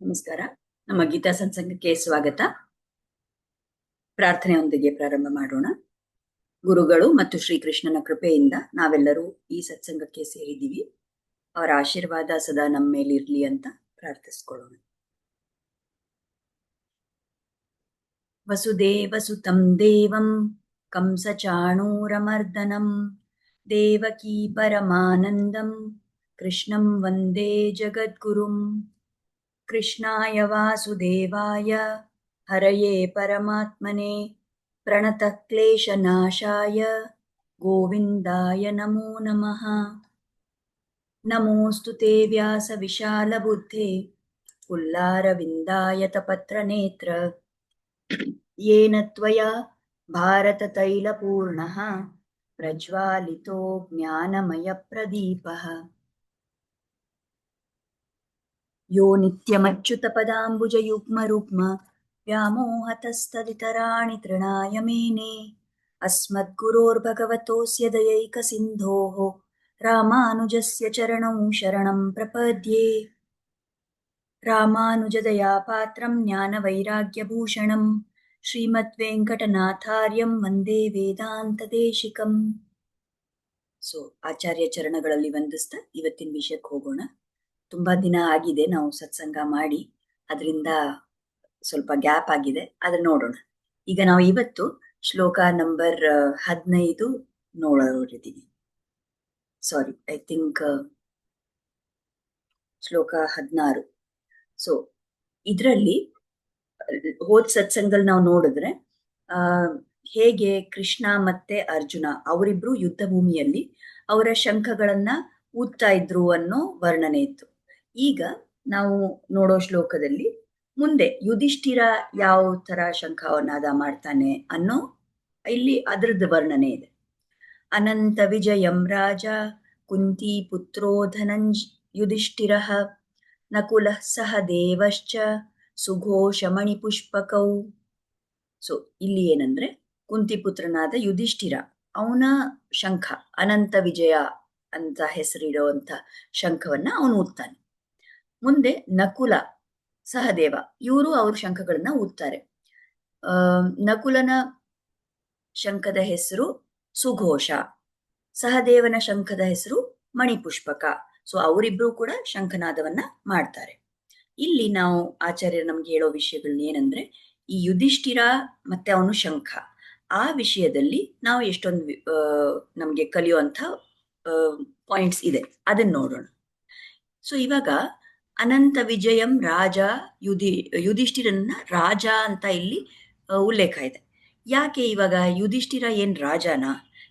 ನಮಸ್ಕಾರ. ನಮ್ಮ ಗೀತಾ ಸತ್ಸಂಗಕ್ಕೆ ಸ್ವಾಗತ. ಪ್ರಾರ್ಥನೆಯೊಂದಿಗೆ ಪ್ರಾರಂಭ ಮಾಡೋಣ. ಗುರುಗಳು ಮತ್ತು ಶ್ರೀಕೃಷ್ಣನ ಕೃಪೆಯಿಂದ ನಾವೆಲ್ಲರೂ ಈ ಸತ್ಸಂಗಕ್ಕೆ ಸೇರಿದ್ದೀವಿ. ಅವರ ಆಶೀರ್ವಾದ ಸದಾ ನಮ್ಮ ಮೇಲಿರ್ಲಿ ಅಂತ ಪ್ರಾರ್ಥಿಸ್ಕೊಳ್ಳೋಣ. ವಸುದೇವಸುತಂ ದೇವಂ ಕಂಸಚಾಣೂರಮರ್ದನಂ ದೇವಕೀ ಪರಮಾನಂದಂ ಕೃಷ್ಣಂ ವಂದೇ ಜಗದ್ಗುರುಂ. ಕೃಷ್ಣಾಯ ವಾಸುದೇವಾಯ ಹರಯೇ ಪರಮಾತ್ಮನೆ ಪ್ರಣತಃ ಕ್ಲೇಶನಾಶಾಯ ಗೋವಿಂದಾಯ ನಮೋ ನಮಃ. ನಮೋऽस्तु ते व्यासविशालबुद्धे पुल्लारविन्दायतपत्रनेत्र येन त्वया भारततैलपूर्णः प्रज्वालितो ज्ञानमयप्रदीपः. यो नित्यमच्युतपदाम्बुजयुग्मरुग्म व्यामोहतस्तदितराणि तृणाय मेने अस्मद्गुरोर्भगवतोऽस्य दयैकसिन्धोः रामानुजस्य चरणौ शरणं प्रपद्ये. रामानुजदयापात्रं ज्ञानवैराग्यभूषणं ಶ್ರೀಮದ್ವೆಂಕಟನಾಥಾರ್ಯಂ ವಂದೇ ವೇದಾಂತದೇಶಿಕಂ. ಆಚಾರ್ಯ ಚರಣಗಳಲ್ಲಿ ವಂದಿಸ್ತಾ ಇವತ್ತಿನ ವಿಷಯಕ್ಕೆ ಹೋಗೋಣ. ತುಂಬಾ ದಿನ ಆಗಿದೆ ನಾವು ಸತ್ಸಂಗ ಮಾಡಿ, ಅದರಿಂದ ಸ್ವಲ್ಪ ಗ್ಯಾಪ್ ಆಗಿದೆ, ಆದ್ರೆ ನೋಡೋಣ. ಈಗ ನಾವು ಇವತ್ತು ಶ್ಲೋಕ ನಂಬರ್ 15 ನೋಡೋರಿದ್ದೀವಿ. ಸಾರಿ, ಐ ಥಿಂಕ್ ಶ್ಲೋಕ 16. ಇದರಲ್ಲಿ ಹೋದ್ ಸತ್ಸಂಗದಲ್ಲಿ ನಾವು ನೋಡಿದ್ರೆ ಹೇಗೆ ಕೃಷ್ಣ ಮತ್ತೆ ಅರ್ಜುನ ಅವರಿಬ್ರು ಯುದ್ಧ ಭೂಮಿಯಲ್ಲಿ ಅವರ ಶಂಖಗಳನ್ನ ಊದ್ತಾ ಇದ್ರು ಅನ್ನೋ ವರ್ಣನೆ ಇತ್ತು. ಈಗ ನಾವು ನೋಡೋ ಶ್ಲೋಕದಲ್ಲಿ ಮುಂದೆ ಯುಧಿಷ್ಠಿರ ಯಾವ ತರ ಶಂಖವನ್ನಾದ ಮಾಡ್ತಾನೆ ಅನ್ನೋ ಇಲ್ಲಿ ಅದರದ್ದು ವರ್ಣನೆ ಇದೆ. ಅನಂತ ವಿಜಯಂ ರಾಜ ಕುಂತಿ ಪುತ್ರೋ ಯುಧಿಷ್ಠಿರಃ ನಕುಲಃ ಸಹ ದೇವಶ್ಚ ಸುಘೋಷಮಣಿ ಪುಷ್ಪಕೌ. ಇಲ್ಲಿ ಏನಂದ್ರೆ ಕುಂತಿಪುತ್ರನಾದ ಯುಧಿಷ್ಠಿರ ಅವನ ಶಂಖ ಅನಂತ ವಿಜಯ ಅಂತ ಹೆಸರಿಡುವಂತ ಶಂಖವನ್ನ ಅವನು ಊದ್ತಾನೆ. ಮುಂದೆ ನಕುಲ ಸಹದೇವ ಇವರು ಅವ್ರ ಶಂಖಗಳನ್ನ ಊದ್ತಾರೆ. ನಕುಲನ ಶಂಖದ ಹೆಸರು ಸುಘೋಷ, ಸಹದೇವನ ಶಂಖದ ಹೆಸರು ಮಣಿಪುಷ್ಪಕ. ಅವರಿಬ್ರು ಕೂಡ ಶಂಖನಾದವನ್ನ ಮಾಡ್ತಾರೆ. ಇಲ್ಲಿ ನಾವು ಆಚಾರ್ಯರು ನಮ್ಗೆ ಹೇಳೋ ವಿಷಯಗಳನ್ನ ಏನಂದ್ರೆ, ಈ ಯುಧಿಷ್ಠಿರ ಮತ್ತೆ ಅವನು ಶಂಖ, ಆ ವಿಷಯದಲ್ಲಿ ನಾವು ಎಷ್ಟೊಂದು ನಮ್ಗೆ ಕಲಿಯುವಂತ ಪಾಯಿಂಟ್ಸ್ ಇದೆ, ಅದನ್ನ ನೋಡೋಣ. ಇವಾಗ ಅನಂತ ವಿಜಯಂ ರಾಜ ಯುಧಿಷ್ಠಿರನ್ನ ರಾಜ ಅಂತ ಇಲ್ಲಿ ಉಲ್ಲೇಖ ಇದೆ. ಯಾಕೆ ಇವಾಗ ಯುಧಿಷ್ಠಿರ ಏನ್ ರಾಜನ?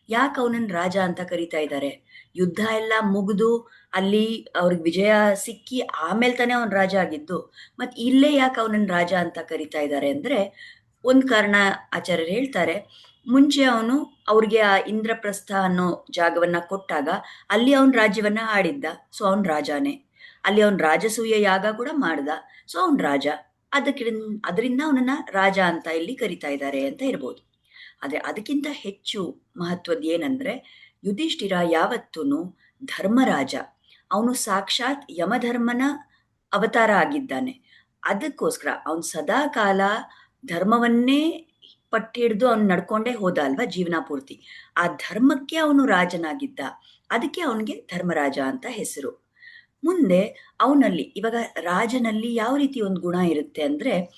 ಯಾಕೆ ಅವನನ್ನ ರಾಜ ಅಂತ ಕರಿತಾ ಇದ್ದಾರೆ? ಯುದ್ಧ ಎಲ್ಲ ಮುಗಿದು ಅಲ್ಲಿ ಅವ್ರಿಗೆ ವಿಜಯ ಸಿಕ್ಕಿ ಆಮೇಲೆ ತಾನೇ ಅವನ್ ರಾಜ ಆಗಿದ್ದು. ಮತ್ ಇಲ್ಲೇ ಯಾಕೆ ಅವನನ್ನ ರಾಜ ಅಂತ ಕರಿತಾ ಇದ್ದಾರೆ ಅಂದ್ರೆ, ಒಂದ್ ಕಾರಣ ಆಚಾರ್ಯರು ಹೇಳ್ತಾರೆ. ಮುಂಚೆ ಅವನು ಅವ್ರಿಗೆ ಆ ಇಂದ್ರಪ್ರಸ್ಥ ಅನ್ನೋ ಜಾಗವನ್ನ ಕೊಟ್ಟಾಗ ಅಲ್ಲಿ ಅವನ್ ರಾಜ್ಯವನ್ನ ಆಡಿದ್ದ, ಅವನ್ ರಾಜಾನೇ. ಅಲ್ಲಿ ಅವನ್ ರಾಜಸೂಯ ಯಾಗ ಕೂಡ ಮಾಡ್ದ, ಅವನ್ ರಾಜ. ಅದರಿಂದ ಅವನನ್ನ ರಾಜ ಅಂತ ಇಲ್ಲಿ ಕರಿತಾ ಇದ್ದಾರೆ ಅಂತ ಇರ್ಬೋದು. ಆದ್ರೆ ಅದಕ್ಕಿಂತ ಹೆಚ್ಚು ಮಹತ್ವದ ಏನಂದ್ರೆ, ಯುಧಿಷ್ಠಿರ ಯಾವತ್ತೂನು ಧರ್ಮರಾಜ. ಅವನು ಸಾಕ್ಷಾತ್ ಯಮಧರ್ಮನ ಅವತಾರ ಆಗಿದ್ದಾನೆ. ಅದಕ್ಕೋಸ್ಕರ ಅವನು ಸದಾ ಕಾಲ ಧರ್ಮವನ್ನೇ ಪಟ್ಟಿಡಿದು ಅವನು ನಡ್ಕೊಂಡೇ ಹೋದ ಅಲ್ವಾ ಜೀವನ ಪೂರ್ತಿ. ಆ ಧರ್ಮಕ್ಕೆ ಅವನು ರಾಜನಾಗಿದ್ದ, ಅದಕ್ಕೆ ಅವನಿಗೆ ಧರ್ಮರಾಜ ಅಂತ ಹೆಸರು. ಮುಂದೆ ಅವನಲ್ಲಿ ಇವಾಗ ರಾಜನಲ್ಲಿ ಯಾವ ರೀತಿ ಒಂದು ಗುಣ ಇರುತ್ತೆ ಅಂದ್ರೆ,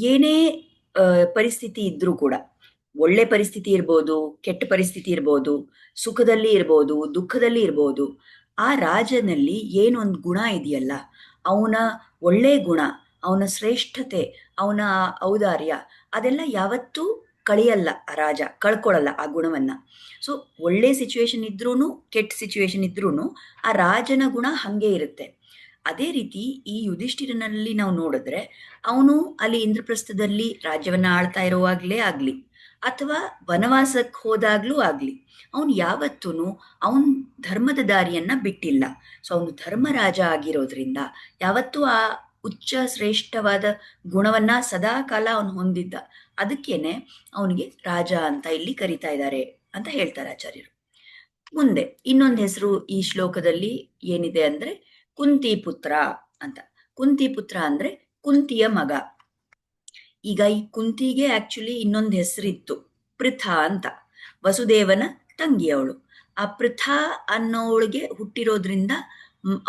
ಏನೇ ಪರಿಸ್ಥಿತಿ ಇದ್ರೂ ಕೂಡ, ಒಳ್ಳೆ ಪರಿಸ್ಥಿತಿ ಇರ್ಬೋದು, ಕೆಟ್ಟ ಪರಿಸ್ಥಿತಿ ಇರ್ಬೋದು, ಸುಖದಲ್ಲಿ ಇರ್ಬೋದು, ದುಃಖದಲ್ಲಿ ಇರ್ಬೋದು, ಆ ರಾಜನಲ್ಲಿ ಏನೊಂದು ಗುಣ ಇದೆಯಲ್ಲ, ಅವನ ಒಳ್ಳೆ ಗುಣ, ಅವನ ಶ್ರೇಷ್ಠತೆ, ಅವನ ಔದಾರ್ಯ, ಅದೆಲ್ಲ ಯಾವತ್ತೂ ಕಳೆಯಲ್ಲ. ಆ ರಾಜ ಕಳ್ಕೊಳ್ಳಲ್ಲ ಆ ಗುಣವನ್ನ. ಒಳ್ಳೆ ಸಿಚುವೇಶನ್ ಇದ್ರೂನು, ಕೆಟ್ಟ ಸಿಚುವೇಶನ್ ಇದ್ರೂನು ಆ ರಾಜನ ಗುಣ ಹಂಗೆ ಇರುತ್ತೆ. ಅದೇ ರೀತಿ ಈ ಯುಧಿಷ್ಠಿರನಲ್ಲಿ ನಾವು ನೋಡಿದ್ರೆ, ಅವನು ಅಲ್ಲಿ ಇಂದ್ರಪ್ರಸ್ಥದಲ್ಲಿ ರಾಜ್ಯವನ್ನ ಆಳ್ತಾ ಇರುವಾಗ್ಲೇ ಆಗ್ಲಿ, ಅಥವಾ ವನವಾಸಕ್ಕೆ ಹೋದಾಗ್ಲೂ ಆಗ್ಲಿ, ಅವನು ಯಾವತ್ತೂ ಅವನ್ ಧರ್ಮದ ದಾರಿಯನ್ನ ಬಿಟ್ಟಿಲ್ಲ. ಅವನು ಧರ್ಮರಾಜ ಆಗಿರೋದ್ರಿಂದ ಯಾವತ್ತೂ ಆ ಉಚ್ಚ ಶ್ರೇಷ್ಠವಾದ ಗುಣವನ್ನ ಸದಾ ಕಾಲ ಅವನು ಹೊಂದಿದ್ದ. ಅದಕ್ಕೇನೆ ಅವನಿಗೆ ರಾಜ ಅಂತ ಇಲ್ಲಿ ಕರಿತಾ ಇದ್ದಾರೆ ಅಂತ ಹೇಳ್ತಾರೆ ಆಚಾರ್ಯರು. ಮುಂದೆ ಇನ್ನೊಂದು ಹೆಸರು ಈ ಶ್ಲೋಕದಲ್ಲಿ ಏನಿದೆ ಅಂದ್ರೆ ಕುಂತಿ ಪುತ್ರ ಅಂತ. ಕುಂತಿ ಪುತ್ರ ಅಂದ್ರೆ ಕುಂತಿಯ ಮಗ. ಈಗ ಈ ಕುಂತಿಗೆ ಆಕ್ಚುಲಿ ಇನ್ನೊಂದು ಹೆಸರಿತ್ತು, ಪೃಥಾ ಅಂತ, ವಸುದೇವನ ತಂಗಿ ಅವಳು. ಆ ಪೃಥಾ ಅನ್ನೋಳಿಗೆ ಹುಟ್ಟಿರೋದ್ರಿಂದ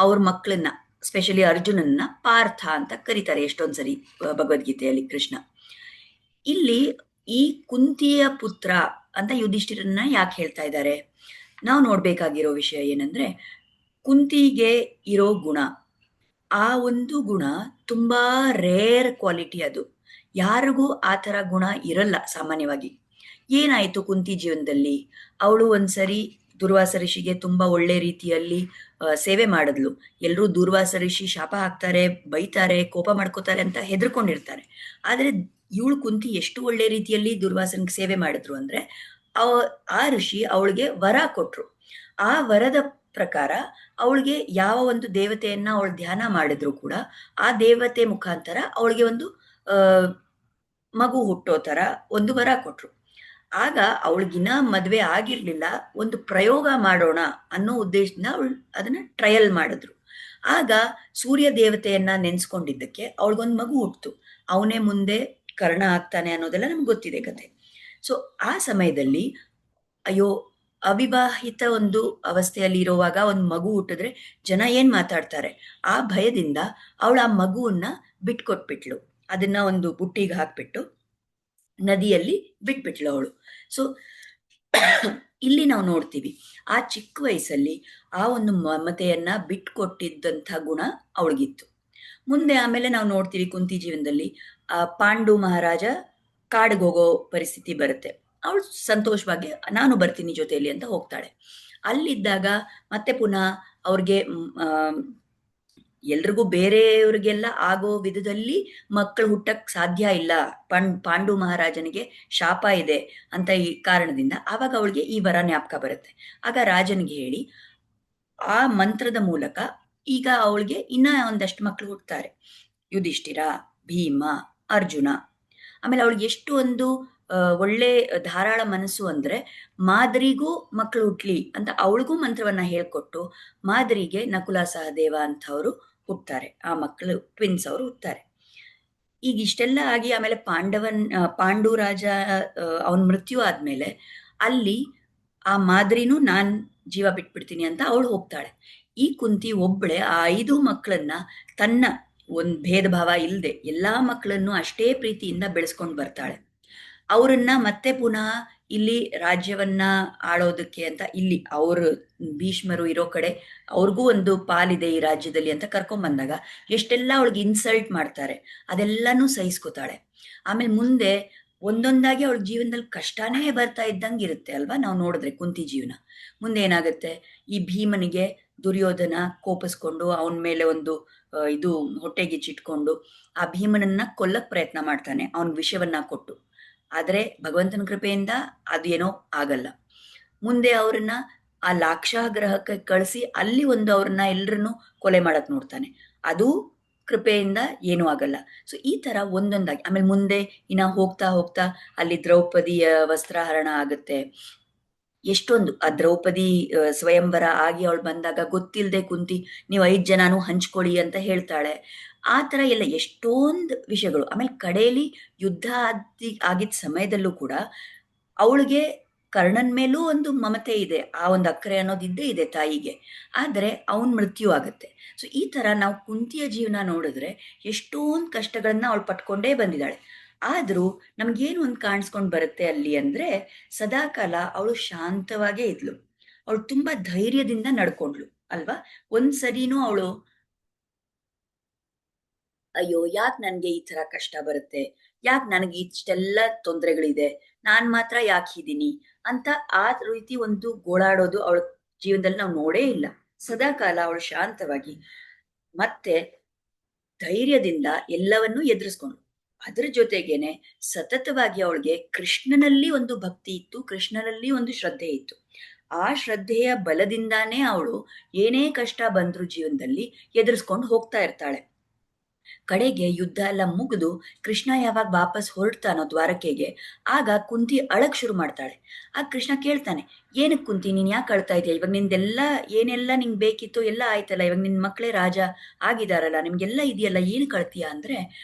ಅವ್ರ ಮಕ್ಕಳನ್ನ, ಸ್ಪೆಷಲಿ ಅರ್ಜುನನ್ನ ಪಾರ್ಥ ಅಂತ ಕರೀತಾರೆ ಎಷ್ಟೊಂದ್ಸರಿ ಭಗವದ್ಗೀತೆಯಲ್ಲಿ ಕೃಷ್ಣ. ಇಲ್ಲಿ ಈ ಕುಂತಿಯ ಪುತ್ರ ಅಂತ ಯುಧಿಷ್ಠಿರನ್ನ ಯಾಕೆ ಹೇಳ್ತಾ ಇದ್ದಾರೆ? ನಾವು ನೋಡ್ಬೇಕಾಗಿರೋ ವಿಷಯ ಏನಂದ್ರೆ, ಕುಂತಿಗೆ ಇರೋ ಗುಣ, ಆ ಒಂದು ಗುಣ ತುಂಬಾ ರೇರ್ ಕ್ವಾಲಿಟಿ. ಅದು ಯಾರಿಗೂ ಆ ಥರ ಗುಣ ಇರಲ್ಲ ಸಾಮಾನ್ಯವಾಗಿ. ಏನಾಯಿತು ಕುಂತಿ ಜೀವನದಲ್ಲಿ? ಅವಳು ಒಂದ್ಸರಿ ದುರ್ವಾಸ ಋಷಿಗೆ ತುಂಬ ಒಳ್ಳೆ ರೀತಿಯಲ್ಲಿ ಸೇವೆ ಮಾಡಿದ್ಲು. ಎಲ್ಲರೂ ದುರ್ವಾಸ ಋಷಿ ಶಾಪ ಹಾಕ್ತಾರೆ, ಬೈತಾರೆ, ಕೋಪ ಮಾಡ್ಕೋತಾರೆ ಅಂತ ಹೆದರ್ಕೊಂಡಿರ್ತಾರೆ. ಆದರೆ ಇವಳು ಕುಂತಿ ಎಷ್ಟು ಒಳ್ಳೆ ರೀತಿಯಲ್ಲಿ ದುರ್ವಾಸನಿಗೆ ಸೇವೆ ಮಾಡಿದ್ರು ಅಂದರೆ, ಆ ಋಷಿ ಅವಳಿಗೆ ವರ ಕೊಟ್ರು. ಆ ವರದ ಪ್ರಕಾರ ಅವಳಿಗೆ ಯಾವ ಒಂದು ದೇವತೆಯನ್ನ ಅವಳು ಧ್ಯಾನ ಮಾಡಿದ್ರು ಕೂಡ ಆ ದೇವತೆ ಮುಖಾಂತರ ಅವಳಿಗೆ ಒಂದು ಮಗು ಹುಟ್ಟೋ ಥರ ಒಂದು ವರ ಕೊಟ್ರು. ಆಗ ಅವಳಿಗಿನ್ನ ಮದುವೆ ಆಗಿರ್ಲಿಲ್ಲ, ಒಂದು ಪ್ರಯೋಗ ಮಾಡೋಣ ಅನ್ನೋ ಉದ್ದೇಶದಿಂದ ಅವಳು ಅದನ್ನ ಟ್ರಯಲ್ ಮಾಡಿದ್ರು. ಆಗ ಸೂರ್ಯ ದೇವತೆಯನ್ನ ನೆನೆಸ್ಕೊಂಡಿದ್ದಕ್ಕೆ ಅವಳಿಗೊಂದು ಮಗು ಹುಟ್ಟಿತು. ಅವನೇ ಮುಂದೆ ಕರ್ಣ ಆಗ್ತಾನೆ ಅನ್ನೋದೆಲ್ಲ ನಮ್ಗೆ ಗೊತ್ತಿದೆ ಕತೆ. ಸೊ ಆ ಸಮಯದಲ್ಲಿ ಅಯ್ಯೋ, ಅವಿವಾಹಿತ ಒಂದು ಅವಸ್ಥೆಯಲ್ಲಿ ಇರುವಾಗ ಒಂದು ಮಗು ಹುಟ್ಟಿದ್ರೆ ಜನ ಏನ್ ಮಾತಾಡ್ತಾರೆ, ಆ ಭಯದಿಂದ ಅವಳು ಆ ಮಗುವನ್ನ ಬಿಟ್ಕೊಟ್ಬಿಟ್ಲು. ಅದನ್ನ ಒಂದು ಬುಟ್ಟಿಗೆ ಹಾಕ್ಬಿಟ್ಟು ನದಿಯಲ್ಲಿ ಬಿಟ್ಬಿಟ್ಲು ಅವಳು. ಸೊ ಇಲ್ಲಿ ನಾವು ನೋಡ್ತೀವಿ, ಆ ಚಿಕ್ಕ ವಯಸ್ಸಲ್ಲಿ ಆ ಒಂದು ಮಮತೆಯನ್ನ ಬಿಟ್ಕೊಟ್ಟಿದ್ದಂಥ ಗುಣ ಅವಳಿಗಿತ್ತು. ಮುಂದೆ ಆಮೇಲೆ ನಾವು ನೋಡ್ತೀವಿ ಕುಂತಿ ಜೀವನದಲ್ಲಿ ಪಾಂಡು ಮಹಾರಾಜ ಕಾಡಿಗೆ ಹೋಗೋ ಪರಿಸ್ಥಿತಿ ಬರುತ್ತೆ. ಅವಳು ಸಂತೋಷವಾಗಿ ನಾನು ಬರ್ತೀನಿ ಜೊತೆಯಲ್ಲಿ ಅಂತ ಹೋಗ್ತಾಳೆ. ಅಲ್ಲಿದ್ದಾಗ ಮತ್ತೆ ಪುನಃ ಅವ್ರಿಗೆ ಎಲ್ರಿಗೂ ಬೇರೆಯವ್ರಿಗೆಲ್ಲ ಆಗೋ ವಿಧದಲ್ಲಿ ಮಕ್ಕಳು ಹುಟ್ಟಕ್ಕೆ ಸಾಧ್ಯ ಇಲ್ಲ, ಪಾಂಡು ಮಹಾರಾಜನಿಗೆ ಶಾಪ ಇದೆ ಅಂತ ಈ ಕಾರಣದಿಂದ ಆವಾಗ ಅವಳಿಗೆ ಈ ವರ ಜ್ಞಾಪಕ ಬರುತ್ತೆ. ಆಗ ರಾಜನಿಗೆ ಹೇಳಿ ಆ ಮಂತ್ರದ ಮೂಲಕ ಈಗ ಅವಳಿಗೆ ಇನ್ನ ಒಂದಷ್ಟು ಮಕ್ಕಳು ಹುಟ್ಟುತ್ತಾರೆ. ಯುಧಿಷ್ಠಿರ, ಭೀಮ, ಅರ್ಜುನ. ಆಮೇಲೆ ಅವಳಿಗೆ ಎಷ್ಟು ಒಂದು ಒಳ್ಳೆ ಧಾರಾಳ ಮನಸ್ಸು ಅಂದ್ರೆ, ಮಾದ್ರಿಗೂ ಮಕ್ಕಳು ಹುಟ್ಲಿ ಅಂತ ಅವಳಿಗೂ ಮಂತ್ರವನ್ನ ಹೇಳ್ಕೊಟ್ಟು ಮಾದ್ರಿಗೆ ನಕುಲ ಸಹದೇವ ಅಂತವ್ರು ಹುಟ್ಟುತ್ತಾರೆ. ಆ ಮಕ್ಕಳು ಟ್ವಿನ್ಸ್ ಅವರು ಹುಟ್ಟುತ್ತಾರೆ. ಈಗ ಇಷ್ಟೆಲ್ಲ ಆಗಿ ಆಮೇಲೆ ಪಾಂಡು ರಾಜ ಅವನ ಮೃತ್ಯು ಆದ್ಮೇಲೆ ಅಲ್ಲಿ ಆ ಮಾದ್ರಿನೂ ನಾನ್ ಜೀವ ಬಿಟ್ಬಿಡ್ತೀನಿ ಅಂತ ಅವಳು ಹೋಗ್ತಾಳೆ. ಈ ಕುಂತಿ ಒಬ್ಬಳೆ ಆ 5 ಮಕ್ಕಳನ್ನ ತನ್ನ ಒಂದ್ ಭೇದ ಭಾವ ಇಲ್ಲದೆ ಎಲ್ಲಾ ಮಕ್ಕಳನ್ನು ಅಷ್ಟೇ ಪ್ರೀತಿಯಿಂದ ಬೆಳೆಸ್ಕೊಂಡು ಬರ್ತಾಳೆ. ಅವರನ್ನ ಮತ್ತೆ ಪುನಃ ಇಲ್ಲಿ ರಾಜ್ಯವನ್ನ ಆಳೋದಕ್ಕೆ ಅಂತ ಇಲ್ಲಿ ಅವರು ಭೀಷ್ಮರು ಇರೋ ಕಡೆ ಅವ್ರಿಗೂ ಒಂದು ಪಾಲಿದೆ ಈ ರಾಜ್ಯದಲ್ಲಿ ಅಂತ ಕರ್ಕೊಂಡ್ ಬಂದಾಗ ಎಷ್ಟೆಲ್ಲ ಅವಳಿಗೆ ಇನ್ಸಲ್ಟ್ ಮಾಡ್ತಾರೆ, ಅದೆಲ್ಲಾನು ಸಹಿಸ್ಕೋತಾಳೆ. ಆಮೇಲೆ ಮುಂದೆ ಒಂದೊಂದಾಗಿ ಅವಳ ಜೀವನದಲ್ಲಿ ಕಷ್ಟನೇ ಬರ್ತಾ ಇದ್ದಂಗೆ ಇರುತ್ತೆ ಅಲ್ವಾ? ನಾವು ನೋಡಿದ್ರೆ ಕುಂತಿ ಜೀವನ ಮುಂದೆ ಏನಾಗುತ್ತೆ, ಈ ಭೀಮನಿಗೆ ದುರ್ಯೋಧನ ಕೋಪಿಸ್ಕೊಂಡು ಅವನ ಮೇಲೆ ಒಂದು ಇದು ಹೊಟ್ಟೆಗಿಚ್ಚಿಟ್ಕೊಂಡು ಆ ಭೀಮನನ್ನ ಕೊಲ್ಲಕ್ ಪ್ರಯತ್ನ ಮಾಡ್ತಾನೆ, ಅವನ್ ವಿಷವನ್ನ ಕೊಟ್ಟು. ಆದರೆ ಭಗವಂತನ ಕೃಪೆಯಿಂದ ಅದು ಏನೋ ಆಗಲ್ಲ. ಮುಂದೆ ಅವ್ರನ್ನ ಆ ಲಾಕ್ಷಾಗ್ರಹಕ್ಕೆ ಕಳಿಸಿ ಅಲ್ಲಿ ಒಂದು ಅವ್ರನ್ನ ಎಲ್ರನ್ನೂ ಕೊಲೆ ಮಾಡಕ್ ನೋಡ್ತಾನೆ, ಅದು ಕೃಪೆಯಿಂದ ಏನೂ ಆಗಲ್ಲ. ಸೊ ಈ ತರ ಒಂದೊಂದಾಗಿ ಆಮೇಲೆ ಮುಂದೆ ಇನ್ನ ಹೋಗ್ತಾ ಹೋಗ್ತಾ ಅಲ್ಲಿ ದ್ರೌಪದಿಯ ವಸ್ತ್ರಹರಣ ಆಗುತ್ತೆ. ಎಷ್ಟೊಂದು ಆ ದ್ರೌಪದಿ ಸ್ವಯಂವರ ಆಗಿ ಅವಳು ಬಂದಾಗ ಗೊತ್ತಿಲ್ಲದೆ ಕುಂತಿ ನೀವು 5 ಜನನೂ ಹಂಚ್ಕೊಳ್ಳಿ ಅಂತ ಹೇಳ್ತಾಳೆ. ಆ ಥರ ಎಲ್ಲ ಎಷ್ಟೊಂದು ವಿಷಯಗಳು. ಆಮೇಲೆ ಕಡೆಯಲ್ಲಿ ಯುದ್ಧ ಆಗಿದ್ದ ಸಮಯದಲ್ಲೂ ಕೂಡ ಅವಳಿಗೆ ಕರ್ಣನ್ ಮೇಲೂ ಒಂದು ಮಮತೆ ಇದೆ, ಆ ಒಂದು ಅಕ್ಕರೆ ಅನ್ನೋದು ಇದ್ದೇ ಇದೆ ತಾಯಿಗೆ. ಆದರೆ ಅವನ ಮೃತ್ಯು ಆಗುತ್ತೆ. ಸೊ ಈ ಥರ ನಾವು ಕುಂತಿಯ ಜೀವನ ನೋಡಿದ್ರೆ ಎಷ್ಟೊಂದು ಕಷ್ಟಗಳನ್ನ ಅವಳು ಪಟ್ಕೊಂಡೇ ಬಂದಿದ್ದಾಳೆ. ಆದರೂ ನಮ್ಗೇನು ಒಂದು ಕಾಣಿಸ್ಕೊಂಡು ಬರುತ್ತೆ ಅಲ್ಲಿ ಅಂದ್ರೆ, ಸದಾಕಾಲ ಅವಳು ಶಾಂತವಾಗೇ ಇದ್ಲು. ಅವಳು ತುಂಬಾ ಧೈರ್ಯದಿಂದ ನಡ್ಕೊಂಡ್ಲು ಅಲ್ವಾ? ಒಂದ್ಸರಿನೂ ಅವಳು ಅಯ್ಯೋ ಯಾಕೆ ನನಗೆ ಈ ತರ ಕಷ್ಟ ಬರುತ್ತೆ, ಯಾಕೆ ನನಗೆ ಇಷ್ಟೆಲ್ಲ ತೊಂದರೆಗಳಿದೆ, ನಾನ್ ಮಾತ್ರ ಯಾಕೆ ಹೀದೀನಿ ಅಂತ ಆ ರೀತಿ ಒಂದು ಗೋಳಾಡೋದು ಅವಳ ಜೀವನದಲ್ಲಿ ನಾವು ನೋಡೇ ಇಲ್ಲ. ಸದಾಕಾಲ ಅವಳು ಶಾಂತವಾಗಿ ಮತ್ತೆ ಧೈರ್ಯದಿಂದ ಎಲ್ಲವನ್ನೂ ಎದುರಿಸ್ಕೊಂಡ್ಳು. ಅದ್ರ ಜೊತೆಗೇನೆ ಸತತವಾಗಿ ಅವಳಿಗೆ ಕೃಷ್ಣನಲ್ಲಿ ಒಂದು ಭಕ್ತಿ ಇತ್ತು, ಕೃಷ್ಣನಲ್ಲಿ ಒಂದು ಶ್ರದ್ಧೆ ಇತ್ತು. ಆ ಶ್ರದ್ಧೆಯ ಬಲದಿಂದಾನೇ ಅವಳು ಏನೇ ಕಷ್ಟ ಬಂದ್ರು ಜೀವನದಲ್ಲಿ ಎದುರಿಸ್ಕೊಂಡು ಹೋಗ್ತಾ ಇರ್ತಾಳೆ. ಕಡೆಗೆ ಯುದ್ಧ ಎಲ್ಲ ಮುಗಿದು ಕೃಷ್ಣ ಯಾವಾಗ ವಾಪಸ್ ಹೊರಡ್ತಾನೋ ದ್ವಾರಕೆಗೆ, ಆಗ ಕುಂತಿ ಅಳಕ್ ಶುರು ಮಾಡ್ತಾಳೆ. ಆಗ ಕೃಷ್ಣ ಕೇಳ್ತಾನೆ, ಏನಕ್ಕೆ ಕುಂತಿ ನೀನ್ ಯಾಕೆ ಅಳ್ತಾ ಇದೀಯ? ಇವಾಗ ನಿಂದೆಲ್ಲ ಏನೆಲ್ಲ ನಿಂಗೆ ಬೇಕಿತ್ತು ಎಲ್ಲ ಆಯ್ತಲ್ಲ, ಇವಾಗ ನಿನ್ ಮಕ್ಕಳೇ ರಾಜ ಆಗಿದಾರಲ್ಲ, ನಿಮ್ಗೆಲ್ಲ ಇದೆಯಲ್ಲ, ಏನು ಕಳ್ತೀಯ ಅಂದ್ರೆ